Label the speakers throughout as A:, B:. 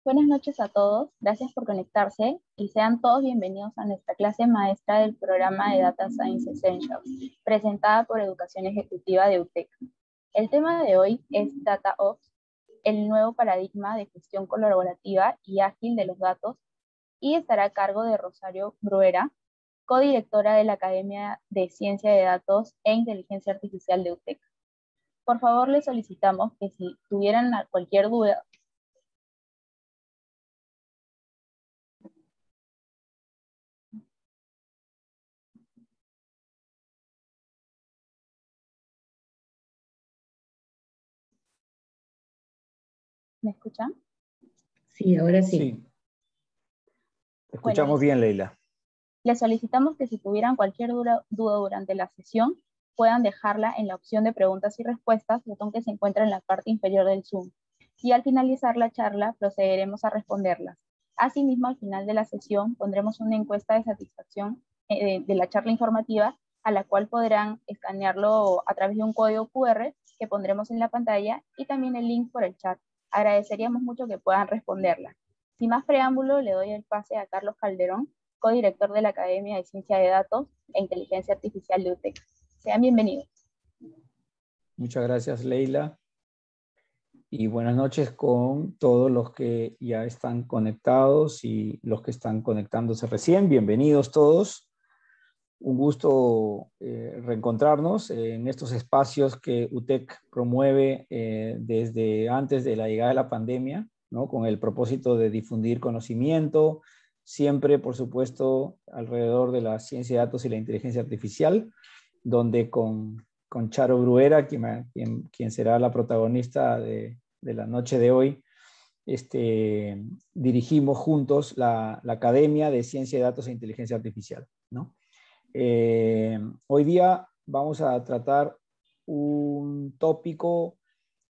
A: Buenas noches a todos, gracias por conectarse y sean todos bienvenidos a nuestra clase maestra del programa de Data Science Essentials, presentada por Educación Ejecutiva de UTEC. El tema de hoy es DataOps, el nuevo paradigma de gestión colaborativa y ágil de los datos, y estará a cargo de Rosario Bruera, codirectora de la Academia de Ciencia de Datos e Inteligencia Artificial de UTEC. Por favor, les solicitamos que si tuvieran cualquier duda, ¿me escuchan?
B: Sí, ahora sí.
C: Sí. Escuchamos bien, Leila.
A: Les solicitamos que si tuvieran cualquier duda durante la sesión, puedan dejarla en la opción de preguntas y respuestas, botón que se encuentra en la parte inferior del Zoom. Y al finalizar la charla, procederemos a responderlas. Asimismo, al final de la sesión, pondremos una encuesta de satisfacción de la charla informativa, a la cual podrán escanearlo a través de un código QR que pondremos en la pantalla y también el link por el chat. Agradeceríamos mucho que puedan responderla. Sin más preámbulo, le doy el pase a Carlos Calderón, codirector de la Academia de Ciencia de Datos e Inteligencia Artificial de UTEC. Sean bienvenidos.
C: Muchas gracias, Leila. Y buenas noches con todos los que ya están conectados y los que están conectándose recién. Bienvenidos todos. Un gusto reencontrarnos en estos espacios que UTEC promueve desde antes de la llegada de la pandemia, ¿no? Con el propósito de difundir conocimiento, siempre, por supuesto, alrededor de la ciencia de datos y la inteligencia artificial, donde con Charo Bruera, quien será la protagonista de la noche de hoy, dirigimos juntos la Academia de Ciencia de Datos e Inteligencia Artificial, ¿no? Hoy día vamos a tratar un tópico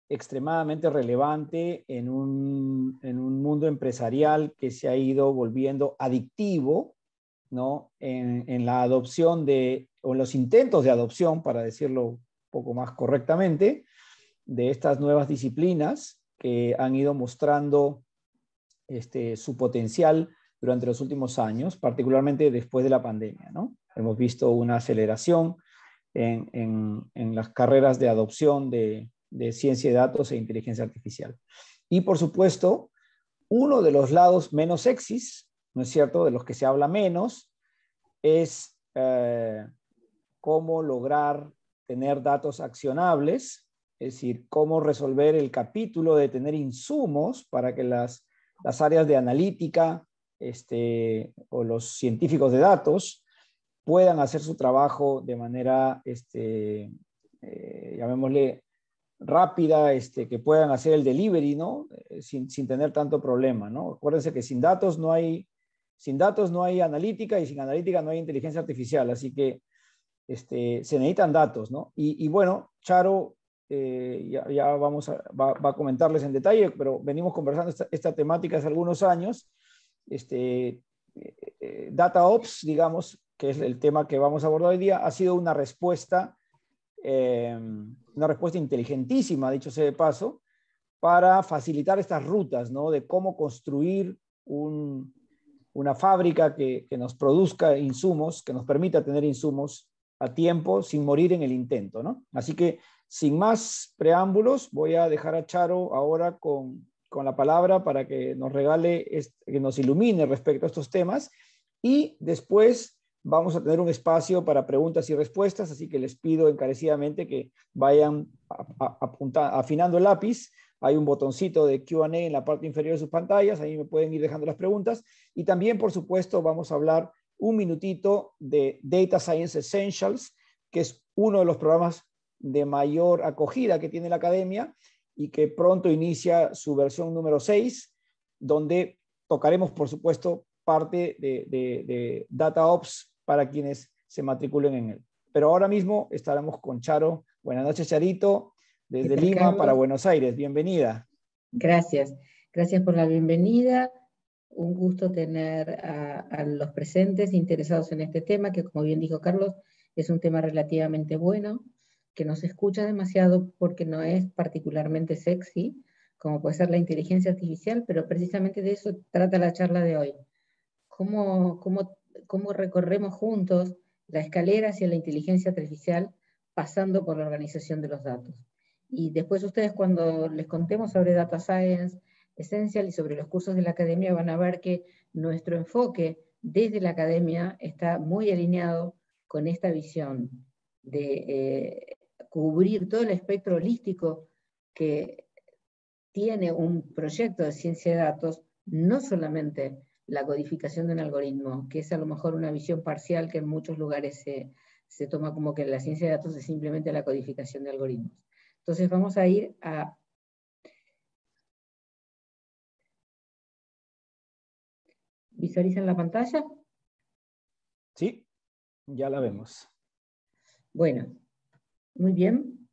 C: extremadamente relevante en un mundo empresarial que se ha ido volviendo adictivo, ¿no? En la adopción o en los intentos de adopción, para decirlo un poco más correctamente, de estas nuevas disciplinas que han ido mostrando su potencial durante los últimos años, particularmente después de la pandemia, ¿no? Hemos visto una aceleración en las carreras de adopción de ciencia de datos e inteligencia artificial. Y por supuesto, uno de los lados menos sexys, ¿no es cierto?, de los que se habla menos, es cómo lograr tener datos accionables, es decir, cómo resolver el capítulo de tener insumos para que las áreas de analítica o los científicos de datos puedan hacer su trabajo de manera, llamémosle, rápida, que puedan hacer el delivery, ¿no? Sin tener tanto problema, ¿no? Acuérdense que sin datos no hay analítica y sin analítica no hay inteligencia artificial, así que se necesitan datos, ¿no? Y bueno, Charo ya va a comentarles en detalle, pero venimos conversando esta temática hace algunos años. DataOps, digamos, que es el tema que vamos a abordar hoy día, ha sido una respuesta inteligentísima, dicho sea de paso, para facilitar estas rutas, ¿no? De cómo construir una fábrica que nos produzca insumos, que nos permita tener insumos a tiempo sin morir en el intento, ¿no? Así que, sin más preámbulos, voy a dejar a Charo ahora con la palabra para que nos regale, que nos ilumine respecto a estos temas, y después vamos a tener un espacio para preguntas y respuestas, así que les pido encarecidamente que vayan afinando el lápiz. Hay un botoncito de Q&A en la parte inferior de sus pantallas, ahí me pueden ir dejando las preguntas, y también, por supuesto, vamos a hablar un minutito de Data Science Essentials, que es uno de los programas de mayor acogida que tiene la Academia y que pronto inicia su versión número 6, donde tocaremos, por supuesto, parte de DataOps para quienes se matriculen en él. Pero ahora mismo estaremos con Charo. Buenas noches, Charito, desde Lima, Carlos, para Buenos Aires. Bienvenida.
B: Gracias. Gracias por la bienvenida. Un gusto tener a los presentes interesados en este tema, que como bien dijo Carlos, es un tema relativamente bueno, que no se escucha demasiado porque no es particularmente sexy, como puede ser la inteligencia artificial, pero precisamente de eso trata la charla de hoy. ¿Cómo recorremos juntos la escalera hacia la inteligencia artificial pasando por la organización de los datos? Y después ustedes, cuando les contemos sobre Data Science Essential y sobre los cursos de la academia, van a ver que nuestro enfoque desde la academia está muy alineado con esta visión de cubrir todo el espectro holístico que tiene un proyecto de ciencia de datos, no solamente la codificación de un algoritmo, que es a lo mejor una visión parcial que en muchos lugares se toma como que la ciencia de datos es simplemente la codificación de algoritmos. Entonces vamos a ir a... ¿Visualizan la pantalla?
C: Sí, ya la vemos.
B: Bueno, muy bien.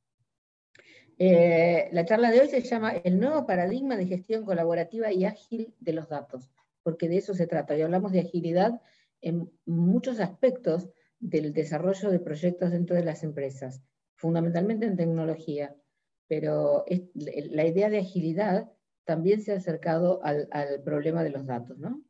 B: La charla de hoy se llama El nuevo paradigma de gestión colaborativa y ágil de los datos, porque de eso se trata. Y hablamos de agilidad en muchos aspectos del desarrollo de proyectos dentro de las empresas, fundamentalmente en tecnología, pero la idea de agilidad también se ha acercado al problema de los datos, ¿no?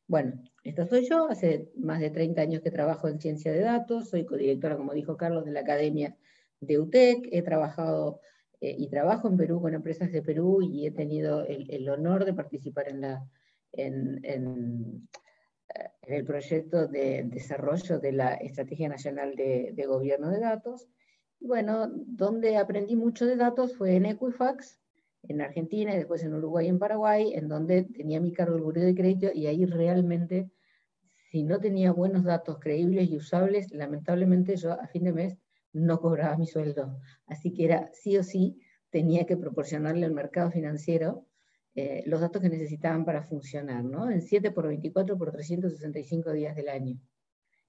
B: Bueno, esto soy yo, hace más de 30 años que trabajo en ciencia de datos, soy codirectora, como dijo Carlos, de la Academia de UTEC, he trabajado y trabajo en Perú con empresas de Perú y he tenido el honor de participar en el proyecto de desarrollo de la Estrategia Nacional de Gobierno de Datos. Bueno, donde aprendí mucho de datos fue en Equifax, en Argentina, y después en Uruguay y en Paraguay, en donde tenía mi cargo el buró de crédito, y ahí realmente, si no tenía buenos datos creíbles y usables, lamentablemente yo a fin de mes no cobraba mi sueldo. Así que era sí o sí, tenía que proporcionarle al mercado financiero los datos que necesitaban para funcionar, ¿no? En 7 por 24 por 365 días del año.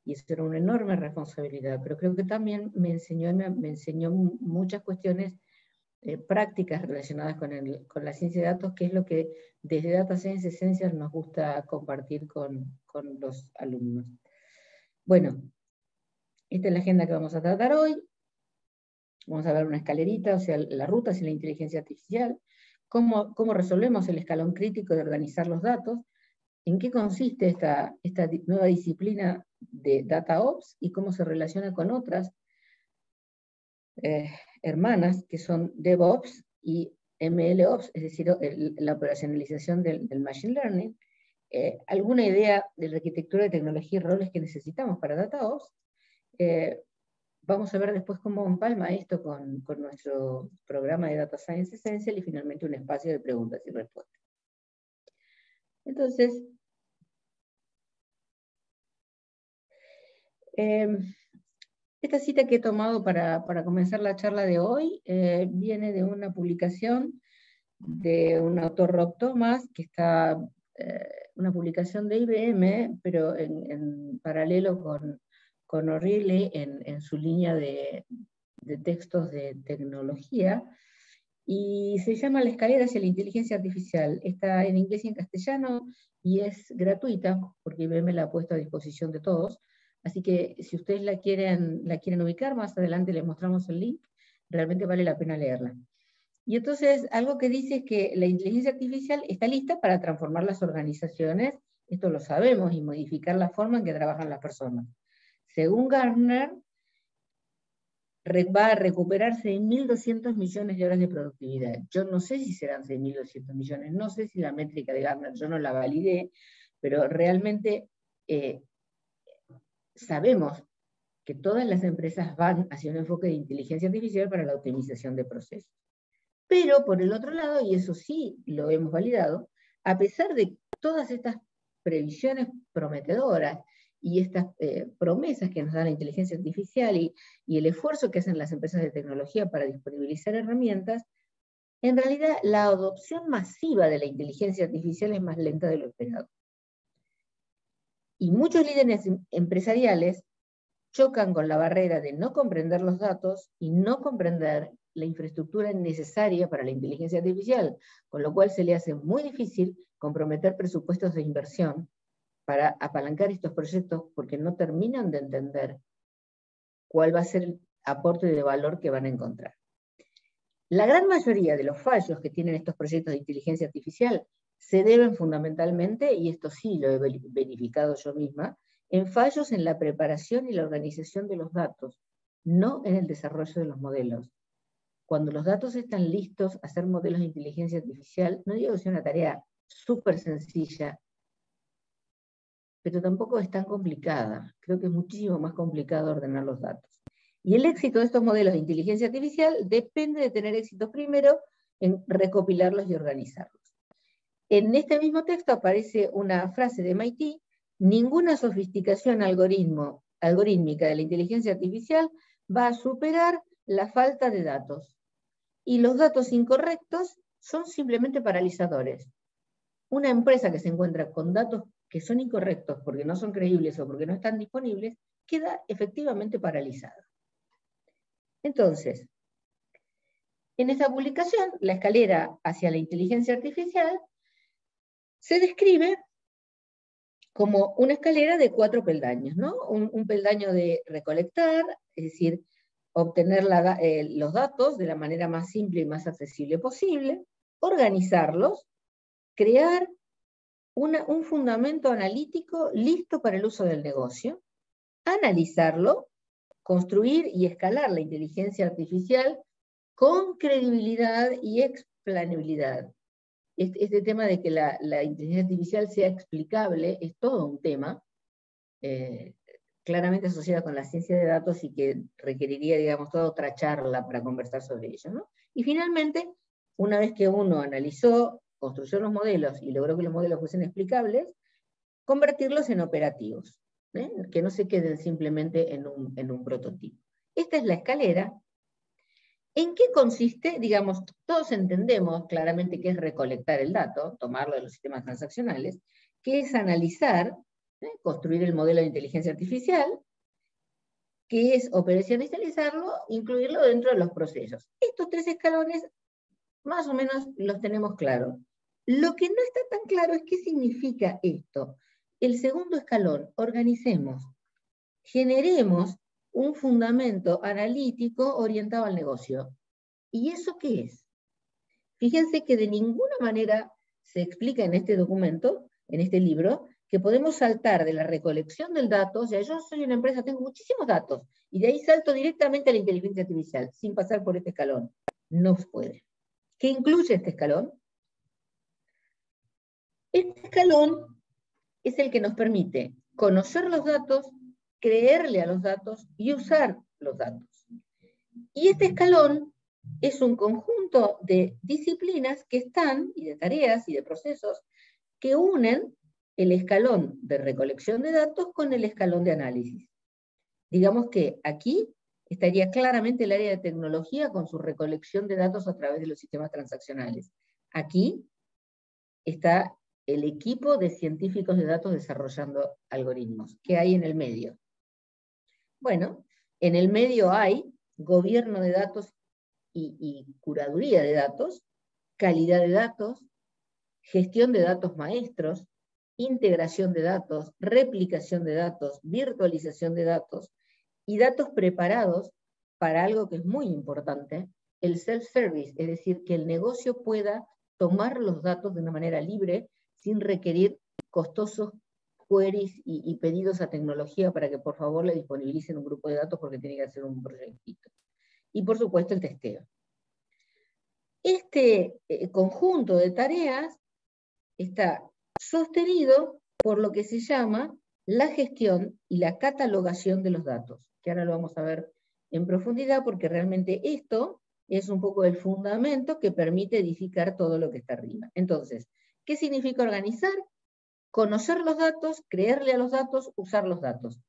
B: Y eso era una enorme responsabilidad, pero creo que también me enseñó muchas cuestiones prácticas relacionadas con la ciencia de datos, que es lo que desde Data Science Essential nos gusta compartir con los alumnos. Bueno, esta es la agenda que vamos a tratar hoy. Vamos a ver una escalerita, o sea, la ruta hacia la inteligencia artificial, cómo resolvemos el escalón crítico de organizar los datos, en qué consiste esta nueva disciplina de DataOps y cómo se relaciona con otras hermanas que son DevOps y MLOps, es decir, la operacionalización del Machine Learning, alguna idea de la arquitectura de tecnología y roles que necesitamos para DataOps. Vamos a ver después cómo empalma esto con nuestro programa de Data Science Essential y finalmente un espacio de preguntas y respuestas. Entonces, esta cita que he tomado para comenzar la charla de hoy viene de una publicación de un autor, Rob Thomas, que está una publicación de IBM, pero en paralelo con O'Reilly en su línea de textos de tecnología, y se llama La escalera hacia la inteligencia artificial. Está en inglés y en castellano, y es gratuita, porque IBM la ha puesto a disposición de todos. Así que si ustedes la quieren ubicar, más adelante les mostramos el link, realmente vale la pena leerla. Y entonces, algo que dice es que la inteligencia artificial está lista para transformar las organizaciones, esto lo sabemos, y modificar la forma en que trabajan las personas. Según Gartner, va a recuperar 6.200 millones de horas de productividad. Yo no sé si serán 6.200 millones, no sé si la métrica de Gartner, yo no la validé, pero realmente sabemos que todas las empresas van hacia un enfoque de inteligencia artificial para la optimización de procesos. Pero por el otro lado, y eso sí lo hemos validado, a pesar de todas estas previsiones prometedoras y estas promesas que nos da la inteligencia artificial y el esfuerzo que hacen las empresas de tecnología para disponibilizar herramientas, en realidad la adopción masiva de la inteligencia artificial es más lenta de lo esperado. Y muchos líderes empresariales chocan con la barrera de no comprender los datos y no comprender la infraestructura necesaria para la inteligencia artificial, con lo cual se le hace muy difícil comprometer presupuestos de inversión para apalancar estos proyectos porque no terminan de entender cuál va a ser el aporte de valor que van a encontrar. La gran mayoría de los fallos que tienen estos proyectos de inteligencia artificial se deben fundamentalmente, y esto sí lo he verificado yo misma, en fallos en la preparación y la organización de los datos, no en el desarrollo de los modelos. Cuando los datos están listos a hacer modelos de inteligencia artificial, no digo que sea una tarea súper sencilla, pero tampoco es tan complicada. Creo que es muchísimo más complicado ordenar los datos. Y el éxito de estos modelos de inteligencia artificial depende de tener éxito primero en recopilarlos y organizarlos. En este mismo texto aparece una frase de MIT: ninguna sofisticación algorítmica de la inteligencia artificial va a superar la falta de datos. Y los datos incorrectos son simplemente paralizadores. Una empresa que se encuentra con datos que son incorrectos porque no son creíbles o porque no están disponibles, queda efectivamente paralizada. Entonces, en esta publicación, la escalera hacia la inteligencia artificial se describe como una escalera de 4 peldaños, ¿no? Un peldaño de recolectar, es decir, obtener los datos de la manera más simple y más accesible posible, organizarlos, crear un fundamento analítico listo para el uso del negocio, analizarlo, construir y escalar la inteligencia artificial con credibilidad y explainabilidad. Este tema de que la inteligencia artificial sea explicable es todo un tema, claramente asociado con la ciencia de datos y que requeriría, digamos, toda otra charla para conversar sobre ello, ¿no? Y finalmente, una vez que uno analizó, construyó los modelos y logró que los modelos fuesen explicables, convertirlos en operativos, que no se queden simplemente en un prototipo. Esta es la escalera. ¿En qué consiste? Digamos, todos entendemos claramente qué es recolectar el dato, tomarlo de los sistemas transaccionales, qué es analizar, construir el modelo de inteligencia artificial, qué es operacionalizarlo, incluirlo dentro de los procesos. Estos 3 escalones más o menos los tenemos claros. Lo que no está tan claro es qué significa esto. El segundo escalón: organicemos, generemos un fundamento analítico orientado al negocio. ¿Y eso qué es? Fíjense que de ninguna manera se explica en este documento, en este libro, que podemos saltar de la recolección del dato. O sea, yo soy una empresa, tengo muchísimos datos, y de ahí salto directamente a la inteligencia artificial, sin pasar por este escalón. No se puede. ¿Qué incluye este escalón? Este escalón es el que nos permite conocer los datos, creerle a los datos y usar los datos. Y este escalón es un conjunto de disciplinas que están, y de tareas y de procesos, que unen el escalón de recolección de datos con el escalón de análisis. Digamos que aquí estaría claramente el área de tecnología con su recolección de datos a través de los sistemas transaccionales. Aquí está el equipo de científicos de datos desarrollando algoritmos. ¿Qué hay en el medio? Bueno, en el medio hay gobierno de datos y curaduría de datos, calidad de datos, gestión de datos maestros, integración de datos, replicación de datos, virtualización de datos y datos preparados para algo que es muy importante, el self-service, es decir, que el negocio pueda tomar los datos de una manera libre sin requerir costosos queries y pedidos a tecnología para que por favor le disponibilicen un grupo de datos porque tiene que hacer un proyectito. Y por supuesto el testeo. Este conjunto de tareas está sostenido por lo que se llama la gestión y la catalogación de los datos, que ahora lo vamos a ver en profundidad porque realmente esto es un poco el fundamento que permite edificar todo lo que está arriba. Entonces, ¿qué significa organizar? Conocer los datos, creerle a los datos, usar los datos.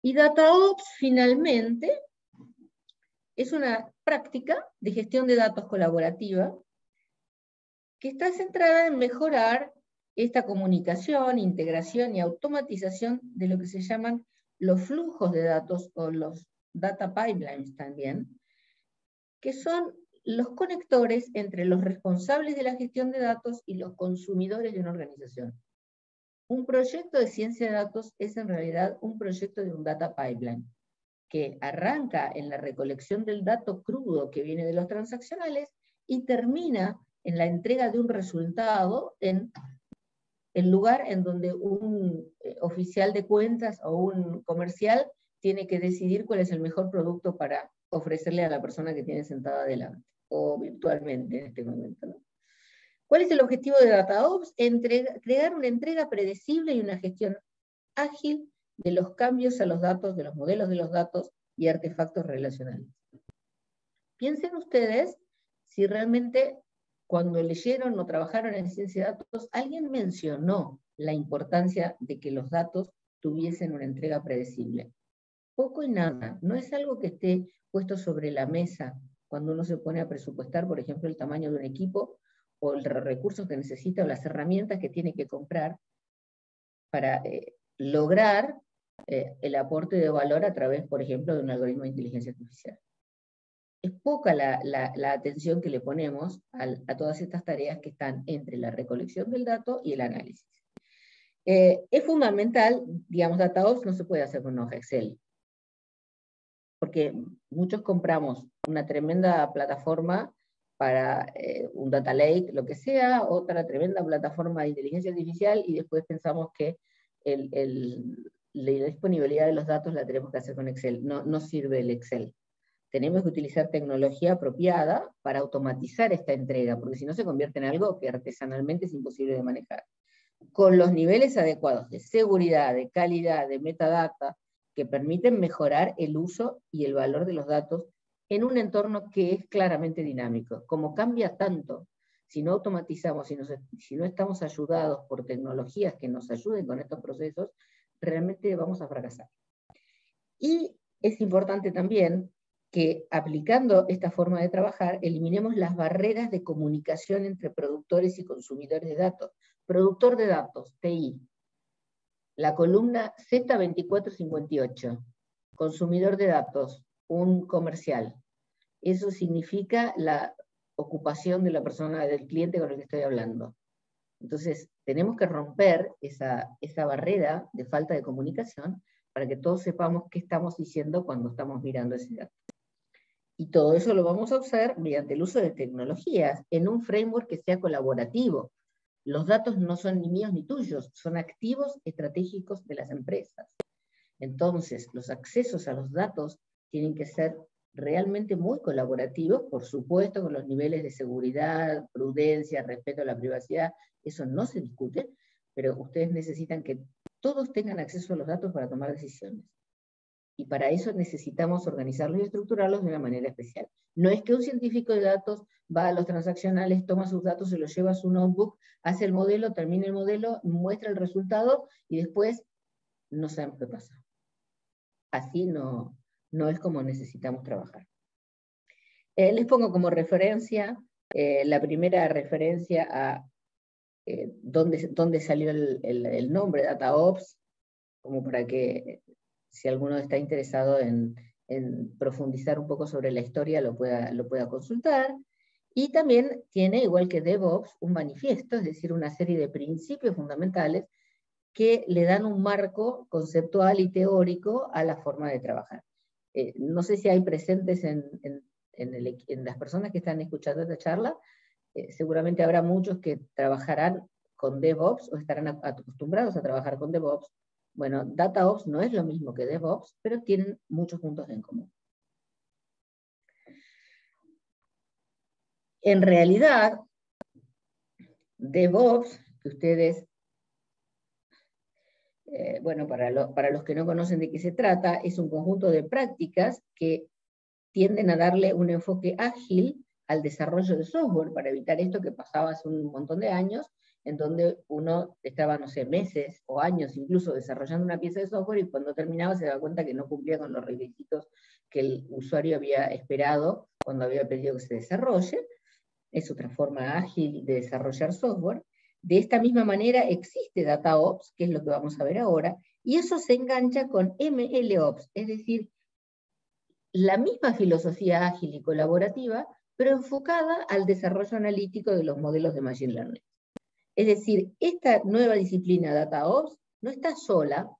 B: Y DataOps, finalmente, es una práctica de gestión de datos colaborativa que está centrada en mejorar esta comunicación, integración y automatización de lo que se llaman los flujos de datos o los data pipelines también, que son los conectores entre los responsables de la gestión de datos y los consumidores de una organización. Un proyecto de ciencia de datos es en realidad un proyecto de un data pipeline. que arranca en la recolección del dato crudo que viene de los transaccionales y termina en la entrega de un resultado en el lugar en donde un oficial de cuentas o un comercial tiene que decidir cuál es el mejor producto para ofrecerle a la persona que tiene sentada delante, o virtualmente en este momento, ¿no? ¿Cuál es el objetivo de DataOps? Crear una entrega predecible y una gestión ágil de los cambios a los datos, de los modelos de los datos y artefactos relacionales. Piensen ustedes si realmente cuando leyeron o trabajaron en ciencia de datos, alguien mencionó la importancia de que los datos tuviesen una entrega predecible. Poco y nada, no es algo que esté puesto sobre la mesa cuando uno se pone a presupuestar, por ejemplo, el tamaño de un equipo o los recursos que necesita o las herramientas que tiene que comprar para lograr el aporte de valor a través, por ejemplo, de un algoritmo de inteligencia artificial. Es poca la atención que le ponemos a todas estas tareas que están entre la recolección del dato y el análisis. Es fundamental, digamos, DataOps no se puede hacer con una hoja Excel, porque muchos compramos una tremenda plataforma para un data lake, lo que sea, otra tremenda plataforma de inteligencia artificial, y después pensamos que la disponibilidad de los datos la tenemos que hacer con Excel. No sirve el Excel. Tenemos que utilizar tecnología apropiada para automatizar esta entrega, porque si no se convierte en algo que artesanalmente es imposible de manejar. Con los niveles adecuados de seguridad, de calidad, de metadata, que permiten mejorar el uso y el valor de los datos en un entorno que es claramente dinámico. Como cambia tanto, si no automatizamos, si no estamos ayudados por tecnologías que nos ayuden con estos procesos, realmente vamos a fracasar. Y es importante también que aplicando esta forma de trabajar, eliminemos las barreras de comunicación entre productores y consumidores de datos. Productor de datos, TI. La columna Z2458. Consumidor de datos, un comercial. Eso significa la ocupación de la persona, del cliente con el que estoy hablando. Entonces, tenemos que romper esa barrera de falta de comunicación para que todos sepamos qué estamos diciendo cuando estamos mirando ese dato. Y todo eso lo vamos a hacer mediante el uso de tecnologías, en un framework que sea colaborativo. Los datos no son ni míos ni tuyos, son activos estratégicos de las empresas. Entonces, los accesos a los datos tienen que ser realmente muy colaborativos, por supuesto, con los niveles de seguridad, prudencia, respeto a la privacidad, eso no se discute, pero ustedes necesitan que todos tengan acceso a los datos para tomar decisiones. Y para eso necesitamos organizarlos y estructurarlos de una manera especial. No es que un científico de datos va a los transaccionales, toma sus datos, se los lleva a su notebook, hace el modelo, termina el modelo, muestra el resultado y después no sabemos qué pasa. Así no es como necesitamos trabajar. Les pongo como referencia, la primera referencia a dónde salió el nombre DataOps, como para que si alguno está interesado en profundizar un poco sobre la historia lo pueda consultar. Y también tiene, igual que DevOps, un manifiesto, es decir, una serie de principios fundamentales que le dan un marco conceptual y teórico a la forma de trabajar. No sé si hay presentes en las personas que están escuchando esta charla, seguramente habrá muchos que trabajarán con DevOps o estarán acostumbrados a trabajar con DevOps. Bueno, DataOps no es lo mismo que DevOps, pero tienen muchos puntos en común. En realidad, DevOps, que ustedes, bueno, para los que no conocen de qué se trata, es un conjunto de prácticas que tienden a darle un enfoque ágil al desarrollo de software, para evitar esto que pasaba hace un montón de años, en donde uno estaba, no sé, meses o años incluso desarrollando una pieza de software y cuando terminaba se daba cuenta que no cumplía con los requisitos que el usuario había esperado cuando había pedido que se desarrolle. Es otra forma ágil de desarrollar software. De esta misma manera existe DataOps, que es lo que vamos a ver ahora, y eso se engancha con MLOps, es decir, la misma filosofía ágil y colaborativa, pero enfocada al desarrollo analítico de los modelos de Machine Learning. Es decir, esta nueva disciplina DataOps no está sola,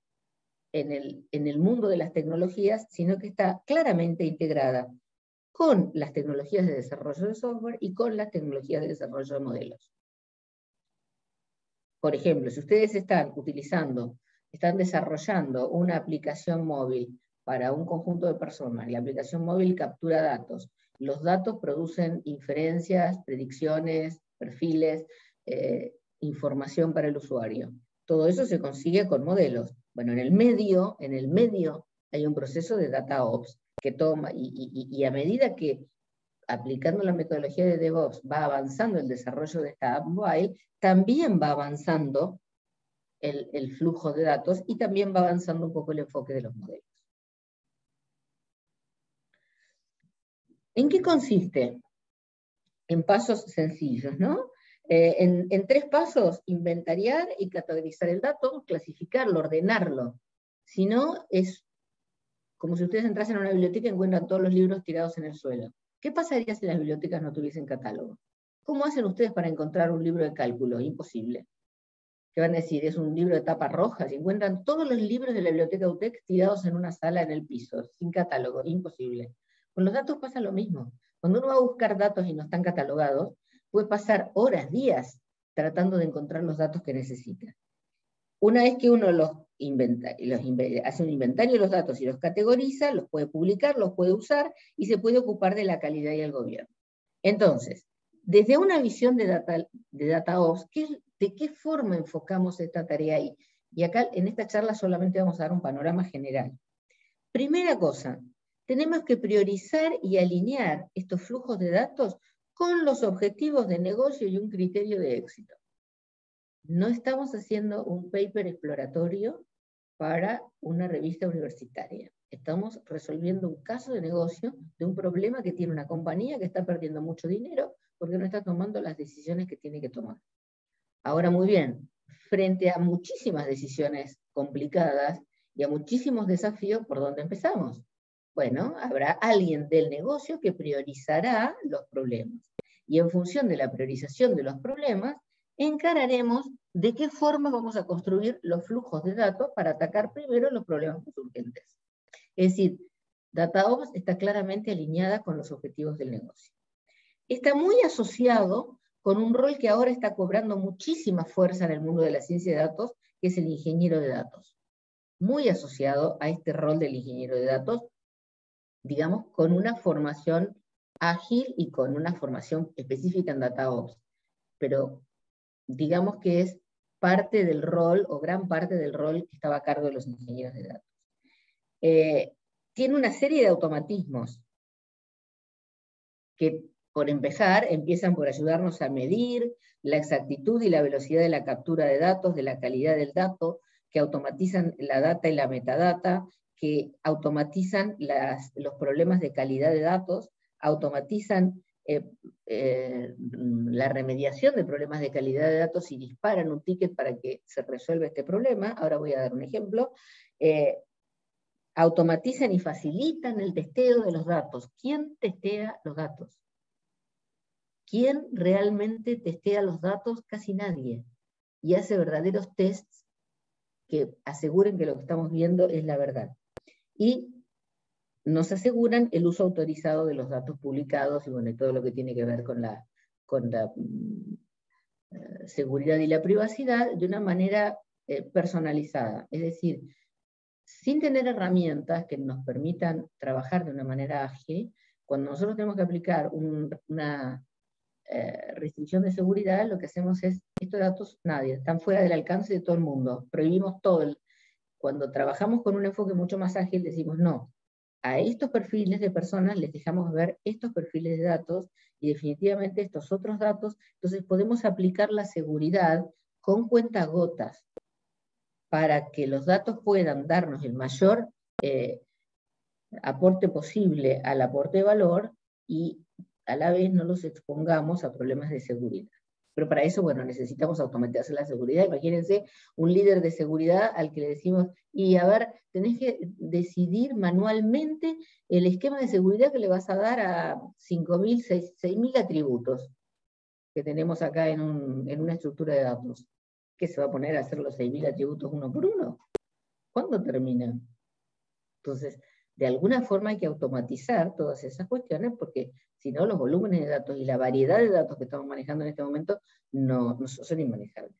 B: en el mundo de las tecnologías, sino que está claramente integrada con las tecnologías de desarrollo de software y con las tecnologías de desarrollo de modelos. Por ejemplo, si ustedes están desarrollando una aplicación móvil para un conjunto de personas, la aplicación móvil captura datos, los datos producen inferencias, predicciones, perfiles, información para el usuario. Todo eso se consigue con modelos. Bueno, en el medio hay un proceso de DataOps que toma, y a medida que aplicando la metodología de DevOps va avanzando el desarrollo de esta app mobile, también va avanzando el flujo de datos y también va avanzando un poco el enfoque de los modelos. ¿En qué consiste? En pasos sencillos, ¿no? En 3 pasos: inventariar y categorizar el dato, clasificarlo, ordenarlo. Si no, es como si ustedes entrasen a una biblioteca y encuentran todos los libros tirados en el suelo. ¿Qué pasaría si las bibliotecas no tuviesen catálogo? ¿Cómo hacen ustedes para encontrar un libro de cálculo? Imposible. ¿Qué van a decir? Es un libro de tapa roja. Si encuentran todos los libros de la biblioteca UTEC tirados en una sala en el piso, sin catálogo, imposible. Con los datos pasa lo mismo. Cuando uno va a buscar datos y no están catalogados, puede pasar horas, días, tratando de encontrar los datos que necesita. Una vez que uno hace un inventario de los datos y los categoriza, los puede publicar, los puede usar y se puede ocupar de la calidad y el gobierno. Entonces, desde una visión de DataOps, ¿de qué forma enfocamos esta tarea ahí? Y acá en esta charla solamente vamos a dar un panorama general. Primera cosa, tenemos que priorizar y alinear estos flujos de datos con los objetivos de negocio y un criterio de éxito. No estamos haciendo un paper exploratorio para una revista universitaria. Estamos resolviendo un caso de negocio de un problema que tiene una compañía que está perdiendo mucho dinero porque no está tomando las decisiones que tiene que tomar. Ahora, muy bien, frente a muchísimas decisiones complicadas y a muchísimos desafíos, ¿por dónde empezamos? Bueno, habrá alguien del negocio que priorizará los problemas. Y en función de la priorización de los problemas, encararemos de qué forma vamos a construir los flujos de datos para atacar primero los problemas más urgentes. Es decir, DataOps está claramente alineada con los objetivos del negocio. Está muy asociado con un rol que ahora está cobrando muchísima fuerza en el mundo de la ciencia de datos, que es el ingeniero de datos. Muy asociado a este rol del ingeniero de datos, digamos, con una formación ágil y con una formación específica en DataOps. Pero digamos que es parte del rol, o gran parte del rol que estaba a cargo de los ingenieros de datos. Tiene una serie de automatismos que, por empezar, empiezan por ayudarnos a medir la exactitud y la velocidad de la captura de datos, de la calidad del dato, que automatizan la data y la metadata, que automatizan los problemas de calidad de datos, automatizan la remediación de problemas de calidad de datos y disparan un ticket para que se resuelva este problema. Ahora voy a dar un ejemplo. Automatizan y facilitan el testeo de los datos. ¿Quién testea los datos? ¿Quién realmente testea los datos? Casi nadie. Y hace verdaderos tests que aseguren que lo que estamos viendo es la verdad. Y nos aseguran el uso autorizado de los datos publicados y bueno, todo lo que tiene que ver con la seguridad y la privacidad de una manera personalizada. Es decir, sin tener herramientas que nos permitan trabajar de una manera ágil, cuando nosotros tenemos que aplicar una restricción de seguridad, lo que hacemos es, estos datos nadie, están fuera del alcance de todo el mundo, prohibimos todo. Cuando trabajamos con un enfoque mucho más ágil, decimos no, a estos perfiles de personas les dejamos ver estos perfiles de datos y definitivamente estos otros datos, entonces podemos aplicar la seguridad con cuentagotas para que los datos puedan darnos el mayor aporte posible al aporte de valor y a la vez no los expongamos a problemas de seguridad. Pero para eso, bueno, necesitamos automatizar la seguridad. Imagínense un líder de seguridad al que le decimos, y a ver, tenés que decidir manualmente el esquema de seguridad que le vas a dar a 5.000, 6.000 atributos que tenemos acá en una estructura de datos. ¿Qué se va a poner a hacer los 6.000 atributos uno por uno? ¿Cuándo termina? Entonces, de alguna forma hay que automatizar todas esas cuestiones, porque si no, los volúmenes de datos y la variedad de datos que estamos manejando en este momento no son inmanejables.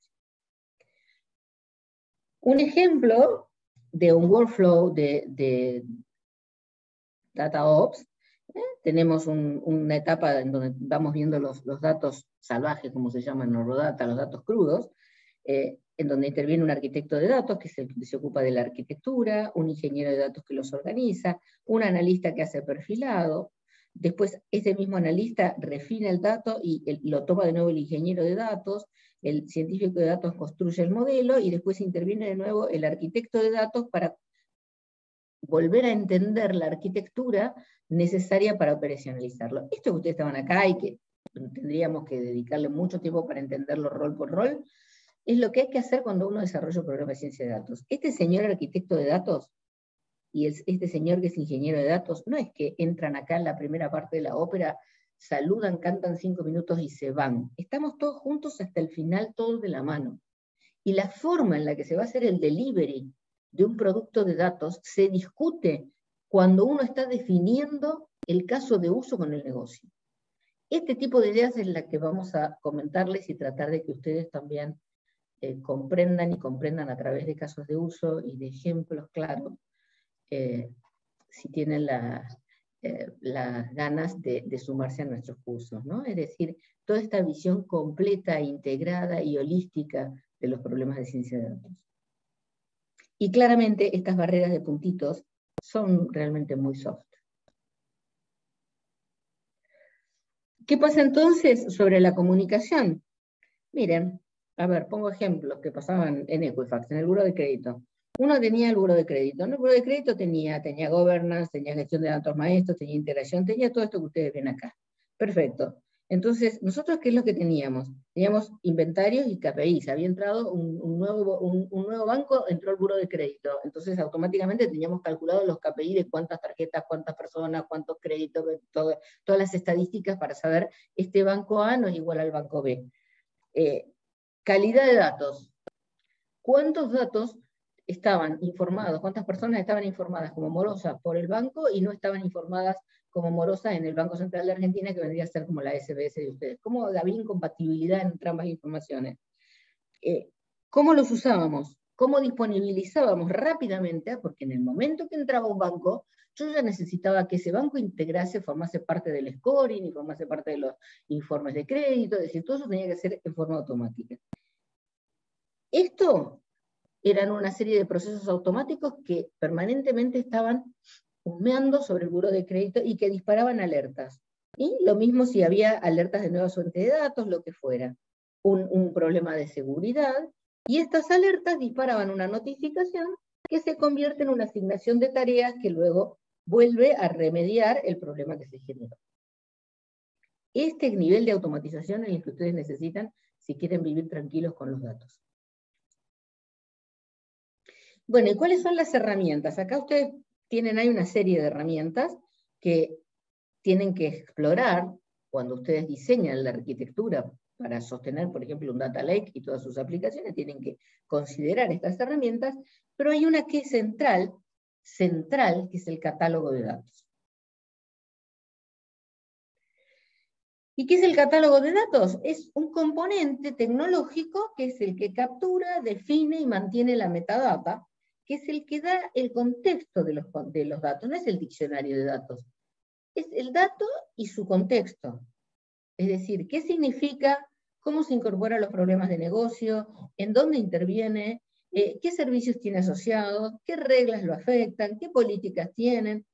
B: Un ejemplo de un workflow de DataOps, tenemos una etapa en donde vamos viendo los datos salvajes, como se llaman en Eurodata, los datos crudos, en donde interviene un arquitecto de datos, que es el que se ocupa de la arquitectura, un ingeniero de datos que los organiza, un analista que hace perfilado, después ese mismo analista refina el dato y lo toma de nuevo el ingeniero de datos, el científico de datos construye el modelo, y después interviene de nuevo el arquitecto de datos para volver a entender la arquitectura necesaria para operacionalizarlo. Esto que ustedes estaban acá y que tendríamos que dedicarle mucho tiempo para entenderlo rol por rol, es lo que hay que hacer cuando uno desarrolla un programa de ciencia de datos. Este señor arquitecto de datos y este señor que es ingeniero de datos, no es que entran acá en la primera parte de la ópera, saludan, cantan 5 minutos y se van. Estamos todos juntos hasta el final, todos de la mano. Y la forma en la que se va a hacer el delivery de un producto de datos se discute cuando uno está definiendo el caso de uso con el negocio. Este tipo de ideas es la que vamos a comentarles y tratar de que ustedes también comprendan y comprendan a través de casos de uso y de ejemplos claros, si tienen las ganas de sumarse a nuestros cursos, ¿no? Es decir, toda esta visión completa, integrada y holística de los problemas de ciencia de datos. Y claramente estas barreras de puntitos son realmente muy soft. ¿Qué pasa entonces sobre la comunicación? Miren, a ver, pongo ejemplos que pasaban en Equifax, en el buro de crédito. Uno tenía el buro de crédito. En el buro de crédito tenía governance, tenía gestión de datos maestros, tenía integración, tenía todo esto que ustedes ven acá. Perfecto. Entonces, ¿nosotros qué es lo que teníamos? Teníamos inventarios y KPIs. Había entrado un nuevo banco, entró al buro de crédito. Entonces, automáticamente teníamos calculado los KPI de cuántas tarjetas, cuántas personas, cuántos créditos, todas las estadísticas para saber este banco A no es igual al banco B. Calidad de datos. ¿Cuántos datos estaban informados? ¿Cuántas personas estaban informadas como morosas por el banco y no estaban informadas como morosas en el Banco Central de Argentina, que vendría a ser como la SBS de ustedes? ¿Cómo había incompatibilidad entre ambas informaciones? ¿Cómo los usábamos? ¿Cómo disponibilizábamos rápidamente? Porque en el momento que entraba un banco, yo ya necesitaba que ese banco integrase, formase parte del scoring y formase parte de los informes de crédito, es decir, todo eso tenía que ser en forma automática. Esto eran una serie de procesos automáticos que permanentemente estaban humeando sobre el buro de crédito y que disparaban alertas. Y lo mismo si había alertas de nueva fuente de datos, lo que fuera. Un problema de seguridad, y estas alertas disparaban una notificación que se convierte en una asignación de tareas que luego vuelve a remediar el problema que se generó. Este nivel de automatización es el que ustedes necesitan si quieren vivir tranquilos con los datos. Bueno, ¿y cuáles son las herramientas? Acá ustedes tienen ahí una serie de herramientas que tienen que explorar cuando ustedes diseñan la arquitectura para sostener, por ejemplo, un data lake y todas sus aplicaciones, tienen que considerar estas herramientas, pero hay una que es central, que es el catálogo de datos. ¿Y qué es el catálogo de datos? Es un componente tecnológico que es el que captura, define y mantiene la metadata, que es el que da el contexto de los datos, no es el diccionario de datos. Es el dato y su contexto. Es decir, qué significa, cómo se incorpora a los problemas de negocio, en dónde interviene, qué servicios tiene asociados, qué reglas lo afectan, qué políticas tienen,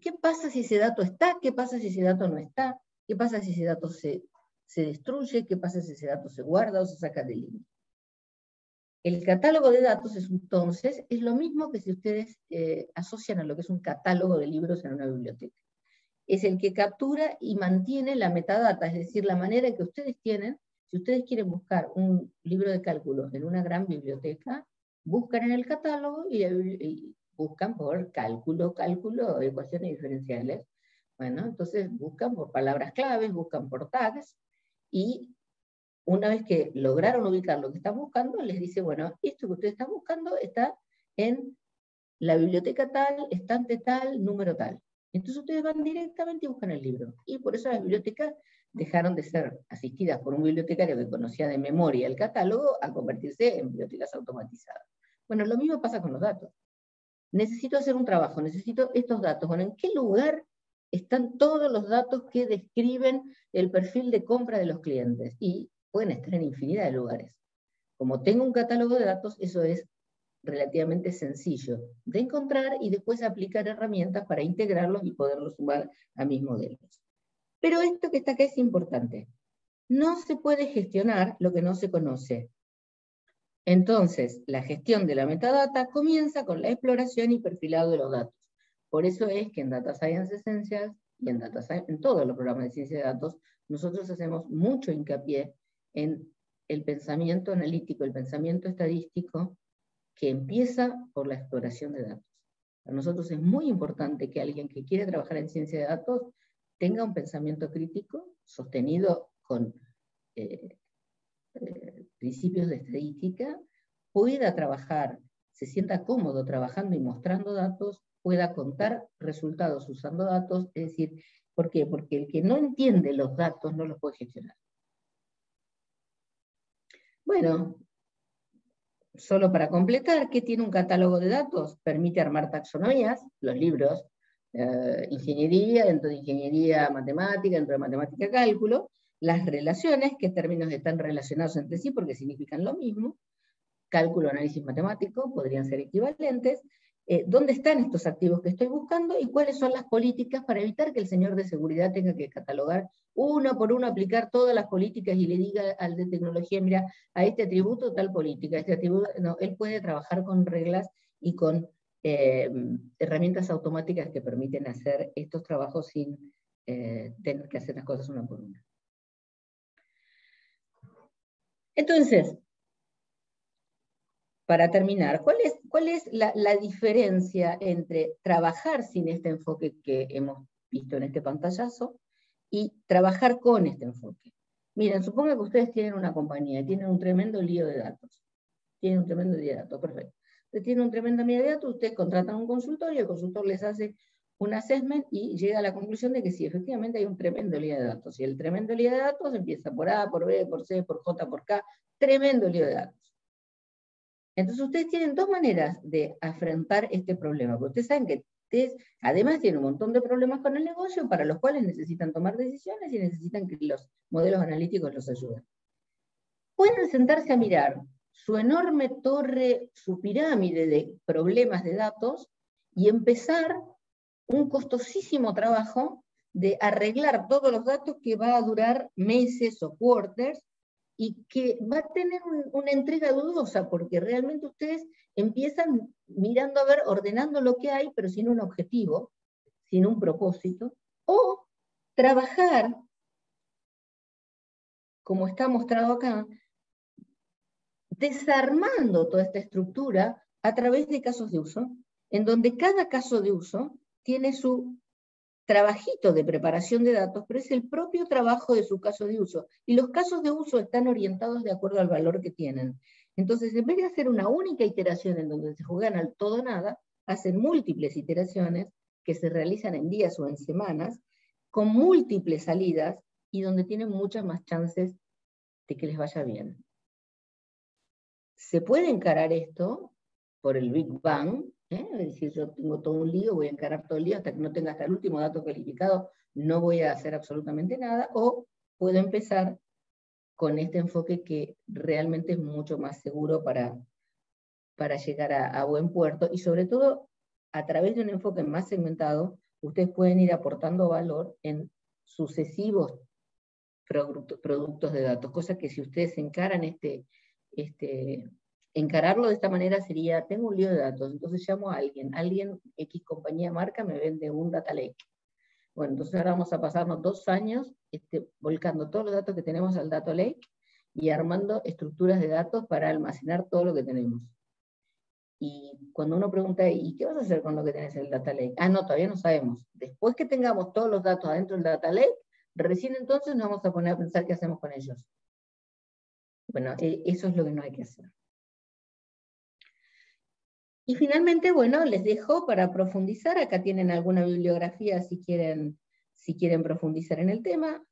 B: qué pasa si ese dato está, qué pasa si ese dato no está, qué pasa si ese dato se destruye, qué pasa si ese dato se guarda o se saca de línea. El catálogo de datos entonces es lo mismo que si ustedes asocian a lo que es un catálogo de libros en una biblioteca. Es el que captura y mantiene la metadata, es decir, la manera en que ustedes tienen, si ustedes quieren buscar un libro de cálculo en una gran biblioteca, buscan en el catálogo y buscan por cálculo, ecuaciones diferenciales. Bueno, entonces buscan por palabras claves, buscan por tags, y una vez que lograron ubicar lo que están buscando, les dice, bueno, esto que ustedes están buscando está en la biblioteca tal, estante tal, número tal. Entonces ustedes van directamente y buscan el libro. Y por eso las bibliotecas dejaron de ser asistidas por un bibliotecario que conocía de memoria el catálogo a convertirse en bibliotecas automatizadas. Bueno, lo mismo pasa con los datos. Necesito hacer un trabajo, necesito estos datos. Bueno, ¿en qué lugar están todos los datos que describen el perfil de compra de los clientes? Y pueden estar en infinidad de lugares. Como tengo un catálogo de datos, eso es relativamente sencillo de encontrar y después aplicar herramientas para integrarlos y poderlos sumar a mis modelos. Pero esto que está acá es importante. No se puede gestionar lo que no se conoce. Entonces, la gestión de la metadata comienza con la exploración y perfilado de los datos. Por eso es que en Data Science Essentials y en todos los programas de ciencia de datos, nosotros hacemos mucho hincapié en el pensamiento analítico, el pensamiento estadístico, que empieza por la exploración de datos. Para nosotros es muy importante que alguien que quiere trabajar en ciencia de datos tenga un pensamiento crítico sostenido con principios de estadística, pueda trabajar, se sienta cómodo trabajando y mostrando datos, pueda contar resultados usando datos, es decir, ¿por qué? Porque el que no entiende los datos no los puede gestionar. Bueno, solo para completar, ¿qué tiene un catálogo de datos? Permite armar taxonomías, los libros, ingeniería, dentro de ingeniería matemática, dentro de matemática cálculo, las relaciones, qué términos están relacionados entre sí porque significan lo mismo, cálculo, análisis matemático, podrían ser equivalentes, dónde están estos activos que estoy buscando y cuáles son las políticas para evitar que el señor de seguridad tenga que catalogar uno por uno, aplicar todas las políticas y le diga al de tecnología, mira, a este atributo tal política, a este atributo, no, él puede trabajar con reglas y con herramientas automáticas que permiten hacer estos trabajos sin tener que hacer las cosas una por una. Entonces, para terminar, ¿cuál es la diferencia entre trabajar sin este enfoque que hemos visto en este pantallazo y trabajar con este enfoque? Miren, supongan que ustedes tienen una compañía y tienen un tremendo lío de datos. Tienen un tremendo lío de datos, perfecto. Ustedes tienen un tremendo lío de datos, ustedes contratan un consultor y el consultor les hace un assessment y llega a la conclusión de que sí, efectivamente hay un tremendo lío de datos. Y el tremendo lío de datos empieza por A, por B, por C, por J, por K, tremendo lío de datos. Entonces ustedes tienen dos maneras de afrontar este problema, porque ustedes saben que ustedes además tienen un montón de problemas con el negocio para los cuales necesitan tomar decisiones y necesitan que los modelos analíticos los ayuden. Pueden sentarse a mirar su enorme torre, su pirámide de problemas de datos y empezar un costosísimo trabajo de arreglar todos los datos que va a durar meses o quarters, y que va a tener una entrega dudosa, porque realmente ustedes empiezan mirando a ver, ordenando lo que hay, pero sin un objetivo, sin un propósito, o trabajar, como está mostrado acá, desarmando toda esta estructura a través de casos de uso, en donde cada caso de uso tiene su trabajito de preparación de datos, pero es el propio trabajo de su caso de uso. Y los casos de uso están orientados de acuerdo al valor que tienen. Entonces, en vez de hacer una única iteración en donde se juegan al todo o nada, hacen múltiples iteraciones que se realizan en días o en semanas, con múltiples salidas y donde tienen muchas más chances de que les vaya bien. Se puede encarar esto por el Big Bang, es decir, yo tengo todo un lío, voy a encarar todo el lío hasta que no tenga hasta el último dato calificado, no voy a hacer absolutamente nada, o puedo empezar con este enfoque que realmente es mucho más seguro para llegar a buen puerto, y sobre todo, a través de un enfoque más segmentado, ustedes pueden ir aportando valor en sucesivos productos de datos, cosa que si ustedes encaran encararlo de esta manera sería, tengo un lío de datos, entonces llamo a alguien, X compañía marca me vende un data lake. Bueno, entonces ahora vamos a pasarnos 2 años volcando todos los datos que tenemos al data lake y armando estructuras de datos para almacenar todo lo que tenemos. Y cuando uno pregunta, ¿y qué vas a hacer con lo que tenés en el data lake? Ah, no, todavía no sabemos. Después que tengamos todos los datos adentro del data lake, recién entonces nos vamos a poner a pensar qué hacemos con ellos. Bueno, eso es lo que no hay que hacer. Y finalmente, bueno, les dejo para profundizar. Acá tienen alguna bibliografía si quieren profundizar en el tema.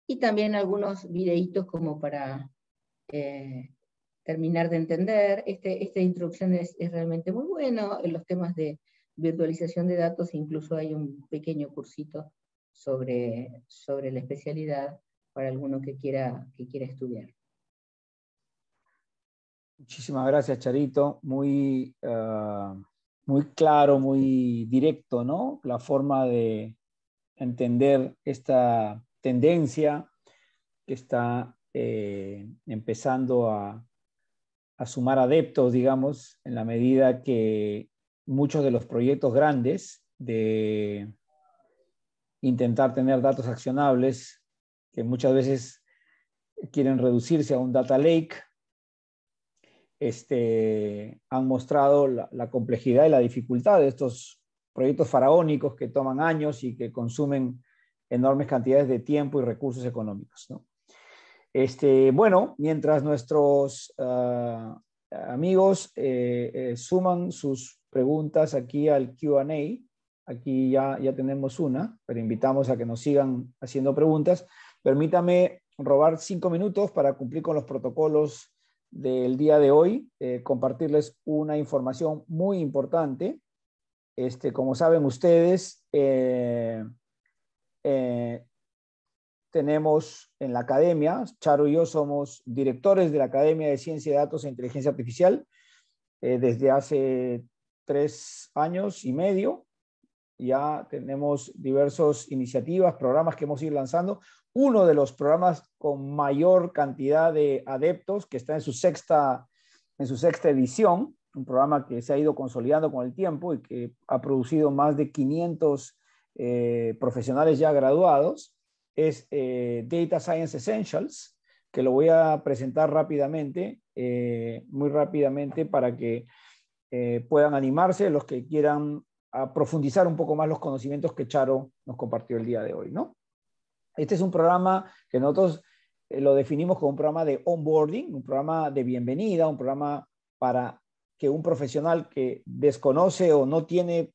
B: Y también algunos videitos como para terminar de entender. Esta introducción es realmente muy bueno. En los temas de virtualización de datos incluso hay un pequeño cursito sobre la especialidad para alguno que quiera estudiar.
C: Muchísimas gracias, Charito. Muy claro, muy directo, ¿no? La forma de entender esta tendencia que está empezando a sumar adeptos, digamos, en la medida que muchos de los proyectos grandes de intentar tener datos accionables, que muchas veces quieren reducirse a un data lake, han mostrado la complejidad y la dificultad de estos proyectos faraónicos que toman años y que consumen enormes cantidades de tiempo y recursos económicos, ¿no? Bueno, mientras nuestros amigos suman sus preguntas aquí al Q&A, aquí ya tenemos una, pero invitamos a que nos sigan haciendo preguntas. Permítame robar 5 minutos para cumplir con los protocolos del día de hoy, compartirles una información muy importante. Como saben ustedes, tenemos en la academia, Charo y yo somos directores de la Academia de Ciencia de Datos e Inteligencia Artificial desde hace 3 años y medio. Ya tenemos diversas iniciativas, programas que hemos ido lanzando. Uno de los programas con mayor cantidad de adeptos, que está en su sexta edición, un programa que se ha ido consolidando con el tiempo y que ha producido más de 500 profesionales ya graduados, es Data Science Essentials, que lo voy a presentar rápidamente, muy rápidamente, para que puedan animarse los que quieran a profundizar un poco más los conocimientos que Charo nos compartió el día de hoy, ¿no? Este es un programa que nosotros lo definimos como un programa de onboarding, un programa de bienvenida, un programa para que un profesional que desconoce o no tiene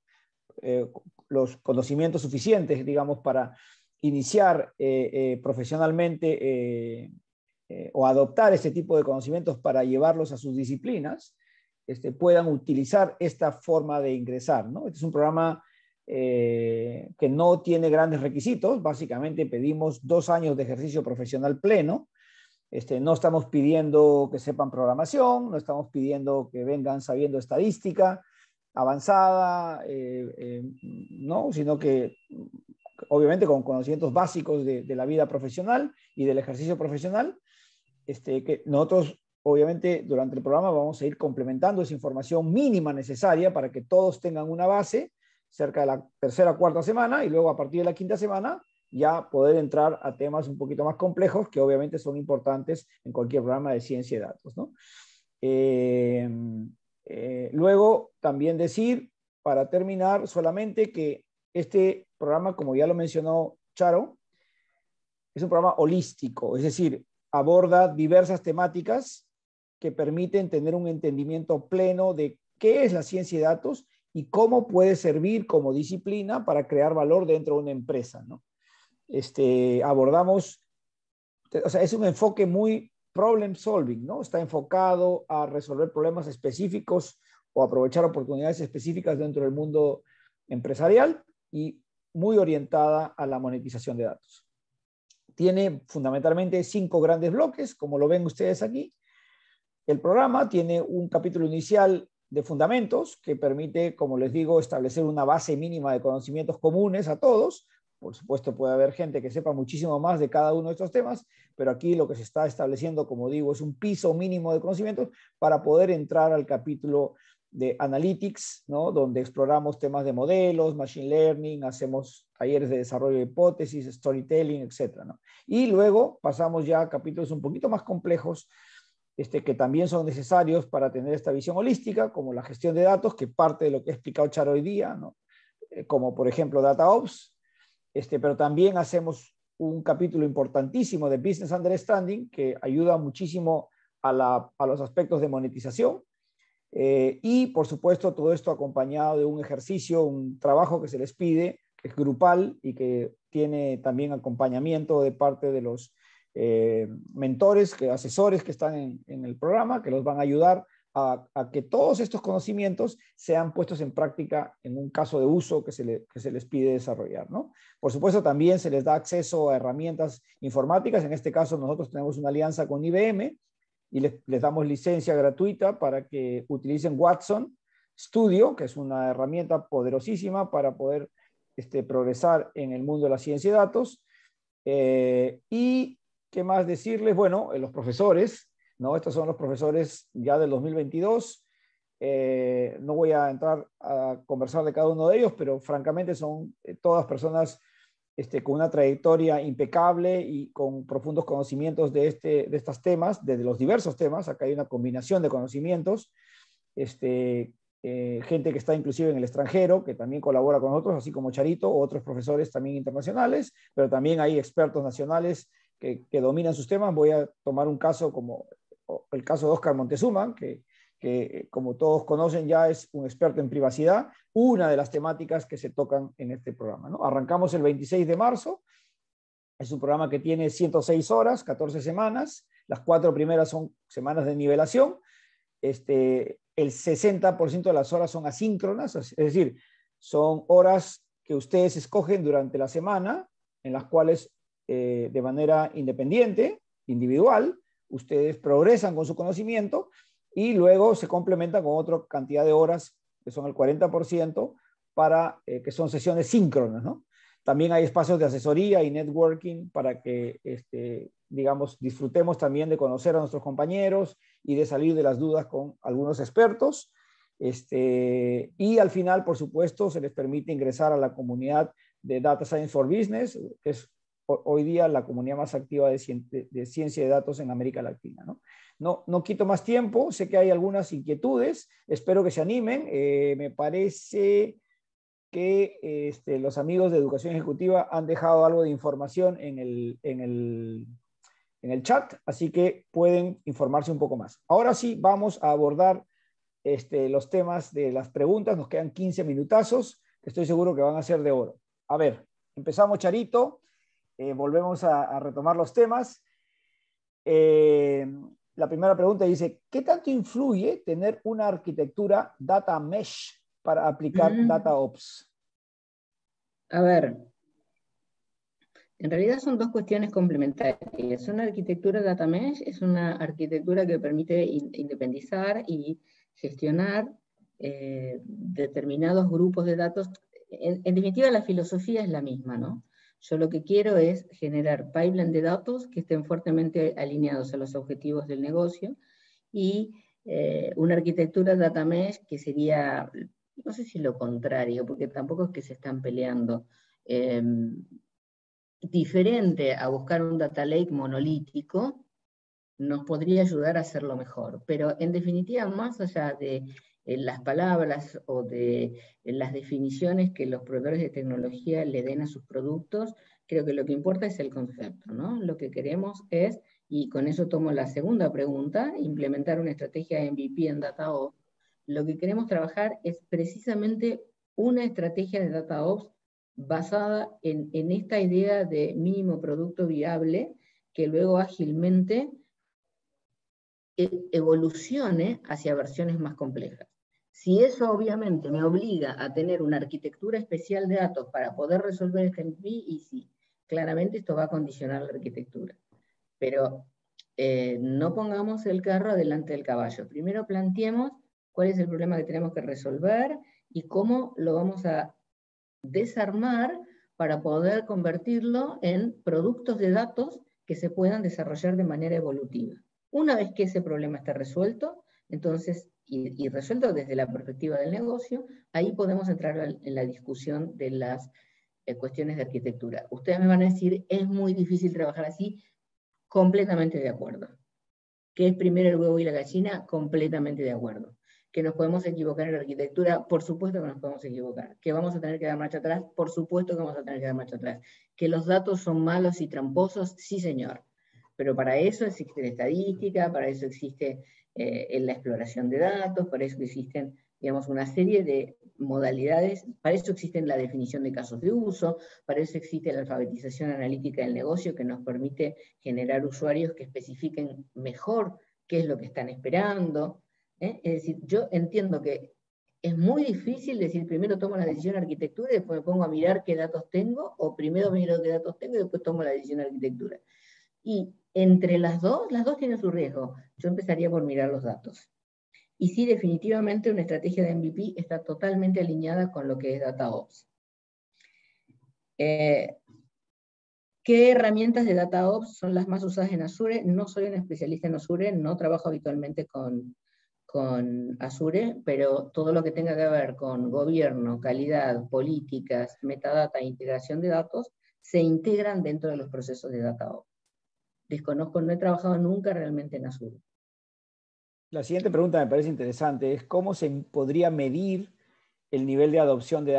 C: los conocimientos suficientes, digamos, para iniciar profesionalmente o adoptar este tipo de conocimientos para llevarlos a sus disciplinas, puedan utilizar esta forma de ingresar, ¿no? Este es un programa que no tiene grandes requisitos. Básicamente pedimos 2 años de ejercicio profesional pleno. No estamos pidiendo que sepan programación, no estamos pidiendo que vengan sabiendo estadística avanzada, no, sino que obviamente con conocimientos básicos de la vida profesional y del ejercicio profesional, que nosotros obviamente durante el programa vamos a ir complementando esa información mínima necesaria para que todos tengan una base cerca de la 3ª o 4ª semana, y luego a partir de la 5ª semana ya poder entrar a temas un poquito más complejos que obviamente son importantes en cualquier programa de ciencia de datos, ¿no? Luego también decir, para terminar, solamente que este programa, como ya lo mencionó Charo, es un programa holístico, es decir, aborda diversas temáticas que permiten tener un entendimiento pleno de qué es la ciencia de datos y cómo puede servir como disciplina para crear valor dentro de una empresa, ¿no? Abordamos, o sea, es un enfoque muy problem solving, ¿no? Está enfocado a resolver problemas específicos o aprovechar oportunidades específicas dentro del mundo empresarial y muy orientada a la monetización de datos. Tiene fundamentalmente 5 grandes bloques, como lo ven ustedes aquí. El programa tiene un capítulo inicial de fundamentos que permite, como les digo, establecer una base mínima de conocimientos comunes a todos. Por supuesto, puede haber gente que sepa muchísimo más de cada uno de estos temas, pero aquí lo que se está estableciendo, como digo, es un piso mínimo de conocimientos para poder entrar al capítulo de Analytics, ¿no? Donde exploramos temas de modelos, Machine Learning, hacemos talleres de desarrollo de hipótesis, Storytelling, etc., ¿no? Y luego pasamos ya a capítulos un poquito más complejos, que también son necesarios para tener esta visión holística, como la gestión de datos, que parte de lo que ha explicado Charo hoy día, ¿no? Como por ejemplo DataOps, pero también hacemos un capítulo importantísimo de Business Understanding que ayuda muchísimo a los aspectos de monetización. Y, por supuesto, todo esto acompañado de un ejercicio, un trabajo que se les pide, que es grupal y que tiene también acompañamiento de parte de los mentores, asesores que están en el programa, que los van a ayudar a que todos estos conocimientos sean puestos en práctica en un caso de uso que se les pide desarrollar, ¿no? Por supuesto, también se les da acceso a herramientas informáticas. En este caso, nosotros tenemos una alianza con IBM y les damos licencia gratuita para que utilicen Watson Studio, que es una herramienta poderosísima para poder progresar en el mundo de la ciencia de datos. Y qué más decirles, bueno, los profesores, ¿no? Estos son los profesores ya del 2022. No voy a entrar a conversar de cada uno de ellos, pero francamente son todas personas con una trayectoria impecable y con profundos conocimientos de estos temas, de los diversos temas. Acá hay una combinación de conocimientos. Gente que está inclusive en el extranjero, que también colabora con nosotros, así como Charito, otros profesores también internacionales, pero también hay expertos nacionales que dominan sus temas. Voy a tomar un caso como el caso de Oscar Montezuma, que como todos conocen ya es un experto en privacidad, una de las temáticas que se tocan en este programa, ¿no? Arrancamos el 26 de marzo, es un programa que tiene 106 horas, 14 semanas, las 4 primeras son semanas de nivelación, el 60% de las horas son asíncronas, es decir, son horas que ustedes escogen durante la semana, en las cuales de manera independiente, individual, ustedes progresan con su conocimiento y luego se complementan con otra cantidad de horas, que son el 40%, para que son sesiones síncronas, ¿no? También hay espacios de asesoría y networking para que, digamos, disfrutemos también de conocer a nuestros compañeros y de salir de las dudas con algunos expertos. Y al final, por supuesto, se les permite ingresar a la comunidad de Data Science for Business, que es hoy día la comunidad más activa de ciencia de datos en América Latina, ¿no? No quito más tiempo, sé que hay algunas inquietudes, espero que se animen. Me parece que los amigos de Educación Ejecutiva han dejado algo de información en el chat, así que pueden informarse un poco más. Ahora sí, vamos a abordar los temas de las preguntas. Nos quedan 15 minutazos, que estoy seguro que van a ser de oro. A ver, empezamos, Charito. Volvemos a retomar los temas. La primera pregunta dice, ¿qué tanto influye tener una arquitectura data mesh para aplicar DataOps?
B: A ver, en realidad son dos cuestiones complementarias. Una arquitectura data mesh es una arquitectura que permite independizar y gestionar determinados grupos de datos. En definitiva, la filosofía es la misma, ¿no? Yo lo que quiero es generar pipeline de datos que estén fuertemente alineados a los objetivos del negocio y una arquitectura data mesh que sería, no sé si lo contrario, porque tampoco es que se están peleando, diferente a buscar un data lake monolítico, nos podría ayudar a hacerlo mejor. Pero en definitiva, más allá de las palabras o de las definiciones que los proveedores de tecnología le den a sus productos, creo que lo que importa es el concepto, ¿no? Lo que queremos es, y con eso tomo la segunda pregunta, implementar una estrategia MVP en DataOps. Lo que queremos trabajar es precisamente una estrategia de DataOps basada en esta idea de mínimo producto viable que luego ágilmente evolucione hacia versiones más complejas. Si eso obviamente me obliga a tener una arquitectura especial de datos para poder resolver este MVP, y sí, claramente esto va a condicionar la arquitectura. Pero no pongamos el carro delante del caballo. Primero planteemos cuál es el problema que tenemos que resolver y cómo lo vamos a desarmar para poder convertirlo en productos de datos que se puedan desarrollar de manera evolutiva. Una vez que ese problema está resuelto, entonces, y resuelto desde la perspectiva del negocio, ahí podemos entrar en la discusión de las cuestiones de arquitectura. Ustedes me van a decir, es muy difícil trabajar así, completamente de acuerdo. ¿Qué es primero el huevo y la gallina? Completamente de acuerdo. Que nos podemos equivocar en la arquitectura, por supuesto que nos podemos equivocar. Que vamos a tener que dar marcha atrás, por supuesto que vamos a tener que dar marcha atrás. Que los datos son malos y tramposos, sí señor. Pero para eso existe la estadística, para eso existe la exploración de datos, para eso existen, digamos, una serie de modalidades, para eso existe la definición de casos de uso, para eso existe la alfabetización analítica del negocio que nos permite generar usuarios que especifiquen mejor qué es lo que están esperando. Es decir, yo entiendo que es muy difícil decir primero tomo la decisión de arquitectura y después me pongo a mirar qué datos tengo, o primero miro qué datos tengo y después tomo la decisión de arquitectura. Y entre las dos tienen su riesgo. Yo empezaría por mirar los datos. Y sí, definitivamente una estrategia de MVP está totalmente alineada con lo que es DataOps. ¿Qué herramientas de DataOps son las más usadas en Azure? No soy un especialista en Azure, no trabajo habitualmente con Azure, pero todo lo que tenga que ver con gobierno, calidad, políticas, metadata e integración de datos, se integran dentro de los procesos de DataOps. Desconozco, no he trabajado nunca realmente en Azure.
C: La siguiente pregunta me parece interesante, es cómo se podría medir el nivel de adopción de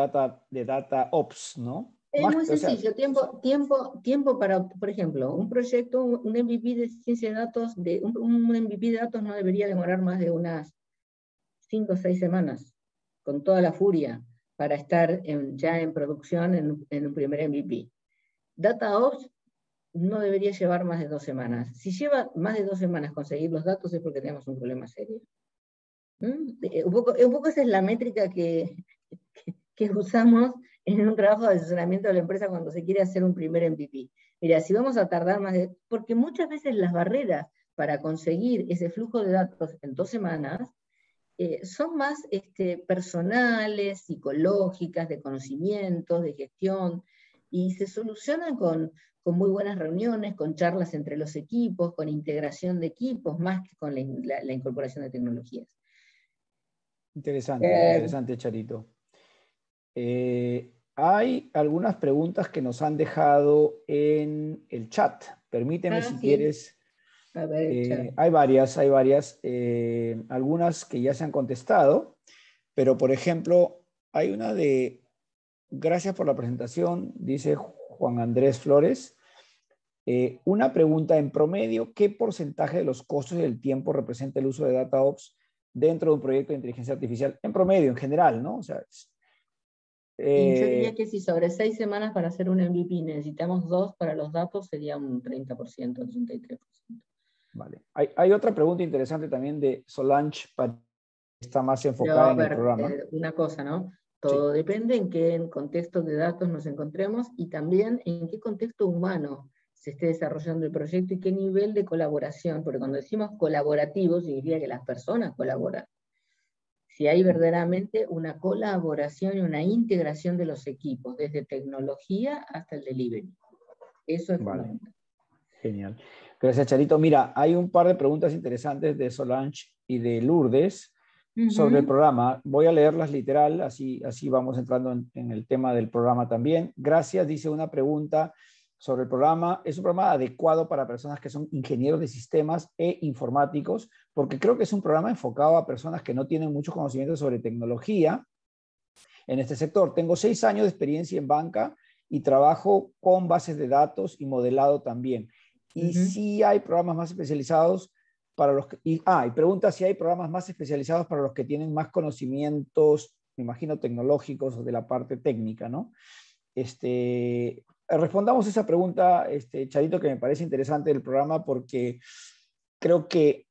C: DataOps, ¿no?
B: Es muy sencillo, tiempo para, por ejemplo, un proyecto, un MVP de ciencia de datos, un MVP de datos no debería demorar más de unas 5 o 6 semanas, con toda la furia, para estar ya en producción en un primer MVP. DataOps no debería llevar más de 2 semanas. Si lleva más de 2 semanas conseguir los datos es porque tenemos un problema serio. Un poco esa es la métrica que usamos en un trabajo de asesoramiento de la empresa cuando se quiere hacer un primer MVP. Mira, si vamos a tardar más de... Porque muchas veces las barreras para conseguir ese flujo de datos en 2 semanas son más personales, psicológicas, de conocimientos, de gestión, y se solucionan con muy buenas reuniones, con charlas entre los equipos, con integración de equipos, más que con la incorporación de tecnologías.
C: Interesante, Charito. Hay algunas preguntas que nos han dejado en el chat. Permíteme si quieres.
B: A ver,
C: hay varias. Algunas que ya se han contestado, pero por ejemplo, hay una de, gracias por la presentación, dice Juan Andrés Flores. Una pregunta: en promedio, ¿qué porcentaje de los costos y del tiempo representa el uso de DataOps dentro de un proyecto de inteligencia artificial? En promedio, en general, ¿no? O sea,
B: y yo diría que si sobre 6 semanas para hacer un MVP necesitamos 2 para los datos, sería un 30%, 33%.
C: Vale. Hay otra pregunta interesante también de Solange, que está más enfocada en el programa.
B: Una cosa, ¿no? Todo depende en qué contexto de datos nos encontremos y también en qué contexto humano se esté desarrollando el proyecto y qué nivel de colaboración, porque cuando decimos colaborativo significa que las personas colaboran. Si hay verdaderamente una colaboración y una integración de los equipos, desde tecnología hasta el delivery. Eso es fundamental.
C: Genial. Gracias, Charito. Mira, hay un par de preguntas interesantes de Solange y de Lourdes sobre el programa. Voy a leerlas literal, así vamos entrando en el tema del programa también. Gracias, dice una pregunta sobre el programa. Es un programa adecuado para personas que son ingenieros de sistemas e informáticos, porque creo que es un programa enfocado a personas que no tienen mucho conocimiento sobre tecnología en este sector. Tengo 6 años de experiencia en banca y trabajo con bases de datos y modelado también. Y si hay programas más especializados para los que... y pregunta si hay programas más especializados para los que tienen más conocimientos, me imagino, tecnológicos o de la parte técnica, ¿no? Respondamos esa pregunta, Charito, que me parece interesante del programa, porque creo que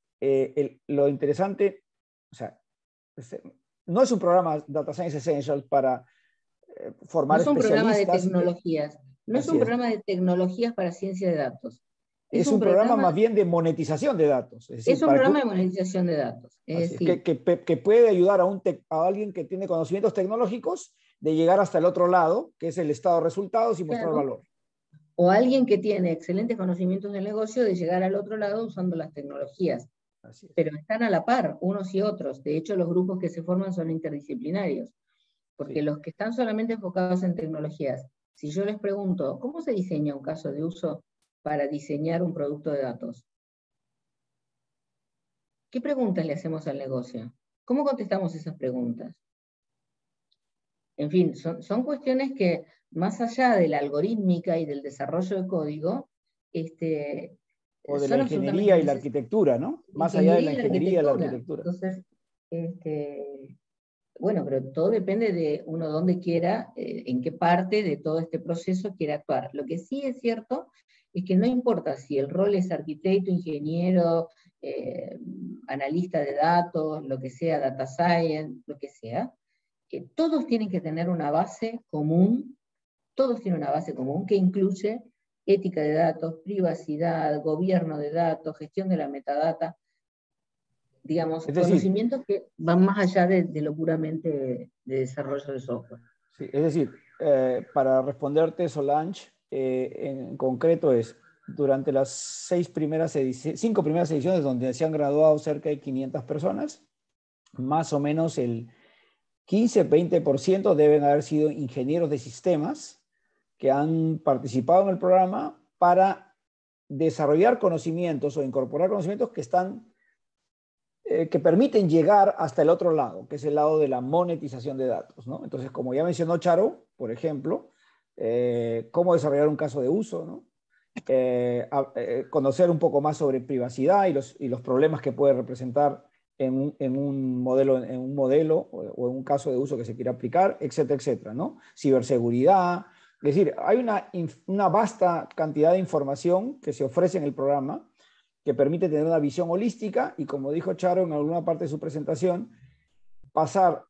C: lo interesante, o sea, no es un programa Data Science Essentials para formar especialistas.
B: No es un programa de tecnologías. No es un programa de tecnologías para ciencia de datos.
C: Es un programa más bien de monetización de datos.
B: Es un programa de monetización de datos. Es decir,
C: que puede ayudar a alguien que tiene conocimientos tecnológicos de llegar hasta el otro lado, que es el estado de resultados y mostrar valor.
B: O alguien que tiene excelentes conocimientos del negocio de llegar al otro lado usando las tecnologías. Pero están a la par, unos y otros. De hecho, los grupos que se forman son interdisciplinarios. Porque los que están solamente enfocados en tecnologías, si yo les pregunto, ¿cómo se diseña un caso de uso para diseñar un producto de datos? ¿Qué preguntas le hacemos al negocio? ¿Cómo contestamos esas preguntas? En fin, son cuestiones que, más allá de la algorítmica y del desarrollo de código,
C: O de la
B: son absolutamente
C: ingeniería y la
B: necesarias.
C: arquitectura, ¿no? Más allá de la
B: Ingeniería y
C: ingeniería y la
B: arquitectura.
C: arquitectura.
B: Entonces, bueno, pero todo depende de uno dónde quiera, en qué parte de todo este proceso quiera actuar. Lo que sí es cierto es que no importa si el rol es arquitecto, ingeniero, analista de datos, lo que sea, data science, lo que sea, todos tienen que tener una base común, todos tienen una base común que incluye ética de datos, privacidad, gobierno de datos, gestión de la metadata, digamos,
C: Es decir,
B: conocimientos que van más allá de lo puramente de desarrollo de software.
C: sí, es decir, para responderte, Solange, en concreto es, durante las 5 primeras ediciones donde se han graduado cerca de 500 personas, más o menos el 15-20% deben haber sido ingenieros de sistemas que han participado en el programa para desarrollar conocimientos o incorporar conocimientos que permiten llegar hasta el otro lado, que es el lado de la monetización de datos, ¿no? Entonces, como ya mencionó Charo, por ejemplo, cómo desarrollar un caso de uso, ¿no? Conocer un poco más sobre privacidad y los problemas que puede representar en un modelo o en un caso de uso que se quiera aplicar, etcétera, etcétera, ¿no? Ciberseguridad. Es decir, hay una vasta cantidad de información que se ofrece en el programa que permite tener una visión holística y, como dijo Charo en alguna parte de su presentación, pasar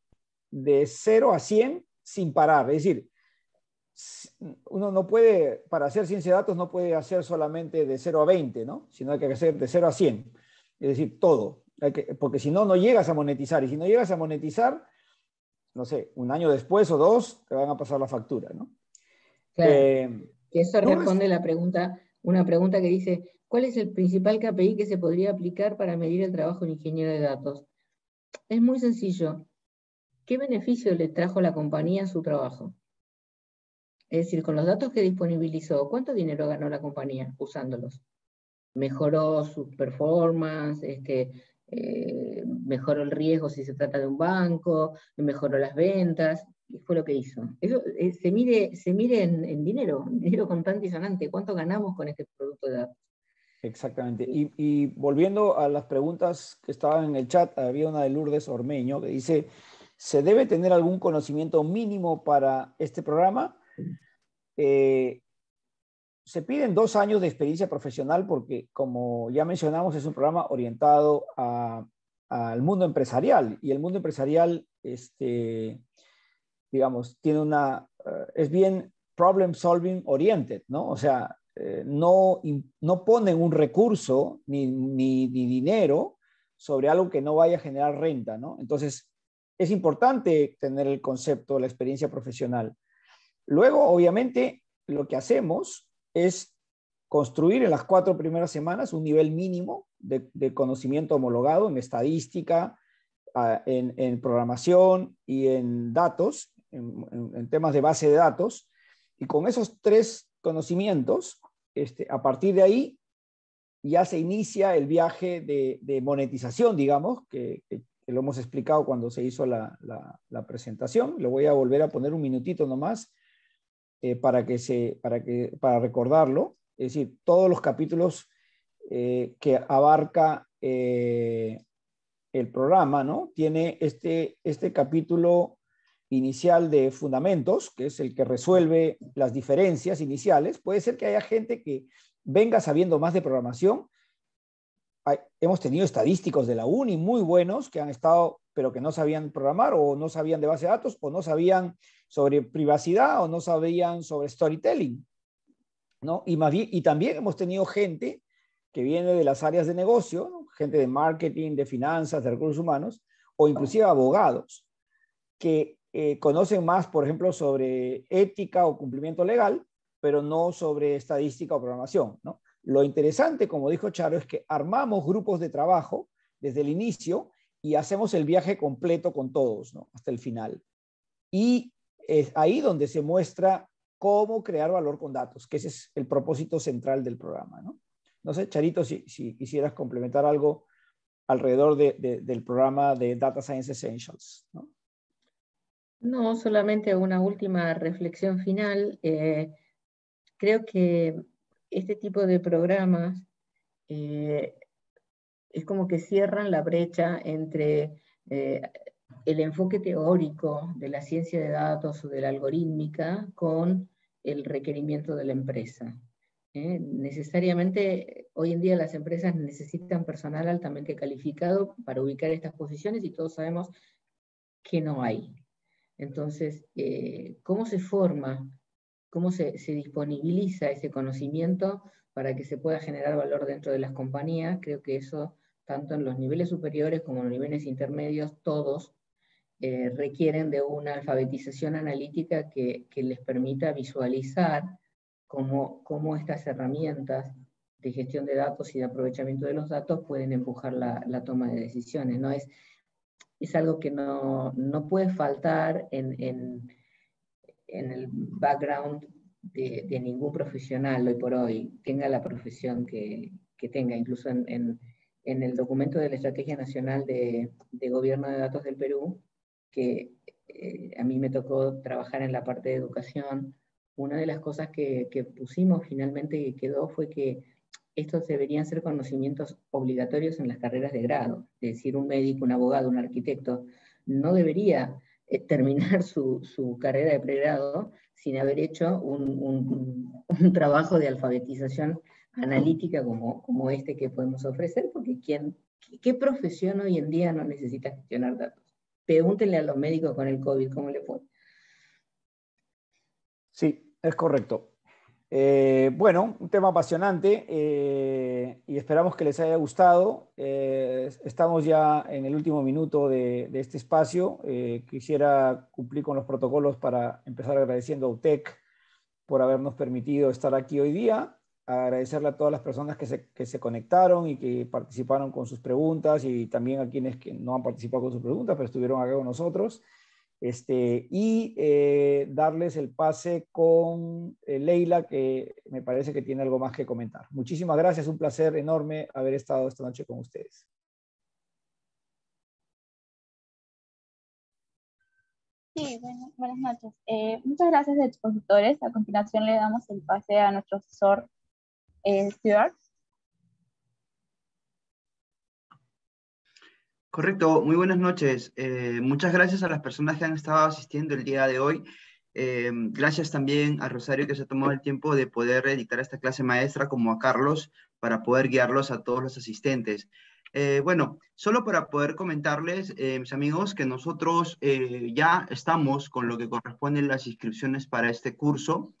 C: de 0 a 100 sin parar. Es decir, uno no puede, para hacer ciencia de datos, no puede hacer solamente de 0 a 20, ¿no? Sino hay que hacer de 0 a 100. Es decir, todo. Porque si no, no llegas a monetizar. Y si no llegas a monetizar, no sé, un año después o 2, te van a pasar la factura, ¿no?
B: Claro, que eso responde una pregunta que dice, ¿cuál es el principal KPI que se podría aplicar para medir el trabajo de un ingeniero de datos? Es muy sencillo. ¿Qué beneficio le trajo la compañía a su trabajo? Es decir, con los datos que disponibilizó, ¿cuánto dinero ganó la compañía usándolos? Mejoró su performance, mejoró el riesgo si se trata de un banco, mejoró las ventas, ¿qué fue lo que hizo? Eso se mide en dinero contante y sonante, ¿cuánto ganamos con este producto de datos?
C: Exactamente. Y volviendo a las preguntas que estaban en el chat, había una de Lourdes Ormeño que dice, ¿se debe tener algún conocimiento mínimo para este programa? Se piden 2 años de experiencia profesional porque, como ya mencionamos, es un programa orientado al mundo empresarial, y el mundo empresarial, digamos, es bien problem solving oriented, ¿no? O sea, no ponen un recurso ni dinero sobre algo que no vaya a generar renta, ¿no? Entonces, es importante tener el concepto, la experiencia profesional. Luego, obviamente, lo que hacemos es construir en las 4 primeras semanas un nivel mínimo de conocimiento homologado en estadística, en programación y en datos, en temas de base de datos. Y con esos 3 conocimientos, a partir de ahí ya se inicia el viaje de monetización, digamos, que lo hemos explicado cuando se hizo la presentación. Lo voy a volver a poner un minutito nomás para recordarlo. Es decir, todos los capítulos que abarca el programa, ¿no? Tiene este capítulo inicial de fundamentos, que es el que resuelve las diferencias iniciales. Puede ser que haya gente que venga sabiendo más de programación. Hemos tenido estadísticos de la uni muy buenos que han estado, pero que no sabían programar o no sabían de base de datos o no sabían sobre privacidad o no sabían sobre storytelling, ¿no? Y también hemos tenido gente que viene de las áreas de negocio, ¿no? Gente de marketing, de finanzas, de recursos humanos, o inclusive abogados, que conocen más, por ejemplo, sobre ética o cumplimiento legal, pero no sobre estadística o programación, ¿no? Lo interesante, como dijo Charo, es que armamos grupos de trabajo desde el inicio y hacemos el viaje completo con todos, ¿no? Hasta el final. Y es ahí donde se muestra cómo crear valor con datos, que ese es el propósito central del programa, ¿no? No sé, Charito, si quisieras complementar algo alrededor del programa de Data Science Essentials, ¿no?
B: No, solamente una última reflexión final. Creo que este tipo de programas es como que cierran la brecha entre el enfoque teórico de la ciencia de datos o de la algorítmica con el requerimiento de la empresa. Necesariamente, hoy en día las empresas necesitan personal altamente calificado para ubicar estas posiciones y todos sabemos que no hay. Entonces, ¿cómo se forma, cómo se disponibiliza ese conocimiento para que se pueda generar valor dentro de las compañías? Creo que eso, tanto en los niveles superiores como en los niveles intermedios, todos requieren de una alfabetización analítica que les permita visualizar cómo estas herramientas de gestión de datos y de aprovechamiento de los datos pueden empujar la toma de decisiones, ¿no? Es algo que no puede faltar en el background de ningún profesional hoy por hoy, tenga la profesión que tenga. Incluso en el documento de la Estrategia Nacional de Gobierno de Datos del Perú, que a mí me tocó trabajar en la parte de educación, una de las cosas que pusimos finalmente que quedó fue que estos deberían ser conocimientos obligatorios en las carreras de grado. Es decir, un médico, un abogado, un arquitecto no debería terminar su carrera de pregrado sin haber hecho un trabajo de alfabetización analítica como este que podemos ofrecer, porque ¿qué profesión hoy en día no necesita gestionar datos? Pregúntenle a los médicos con el COVID cómo le fue.
C: Sí, es correcto. Bueno, un tema apasionante y esperamos que les haya gustado. Estamos ya en el último minuto de este espacio. Quisiera cumplir con los protocolos para empezar agradeciendo a UTEC por habernos permitido estar aquí hoy día. Agradecerle a todas las personas que se conectaron y que participaron con sus preguntas y también a quienes que no han participado con sus preguntas, pero estuvieron acá con nosotros. Darles el pase con Leila, que me parece que tiene algo más que comentar. Muchísimas gracias, un placer enorme haber estado esta noche con ustedes.
A: Sí, buenas noches. Muchas gracias, expositores. A continuación le damos el pase a nuestro asesor, Stuart.
D: Correcto, muy buenas noches. Muchas gracias a las personas que han estado asistiendo el día de hoy. Gracias también a Rosario, que se ha tomado el tiempo de poder editar esta clase maestra, como a Carlos, para poder guiarlos a todos los asistentes. Bueno, solo para poder comentarles, mis amigos, que nosotros ya estamos con lo que corresponden las inscripciones para este curso.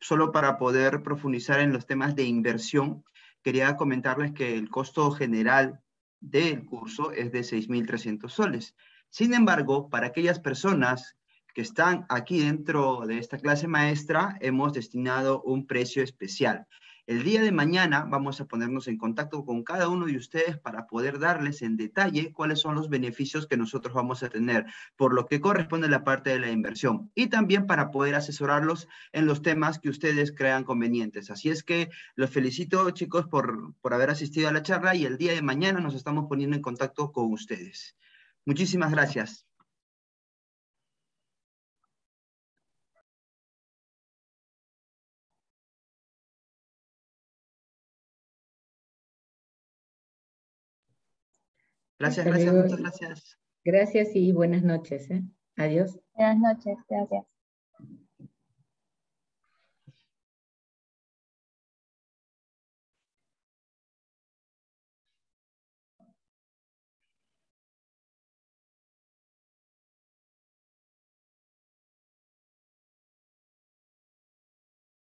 D: Solo para poder profundizar en los temas de inversión, quería comentarles que el costo general del curso es de 6,300 soles. Sin embargo, para aquellas personas que están aquí dentro de esta clase maestra, hemos destinado un precio especial. El día de mañana vamos a ponernos en contacto con cada uno de ustedes para poder darles en detalle cuáles son los beneficios que nosotros vamos a tener por lo que corresponde a la parte de la inversión y también para poder asesorarlos en los temas que ustedes crean convenientes. Así es que los felicito, chicos, por haber asistido a la charla y el día de mañana nos estamos poniendo en contacto con ustedes. Muchísimas gracias. Gracias, muchas gracias.
B: Gracias y buenas noches. Adiós.
A: Buenas noches, gracias.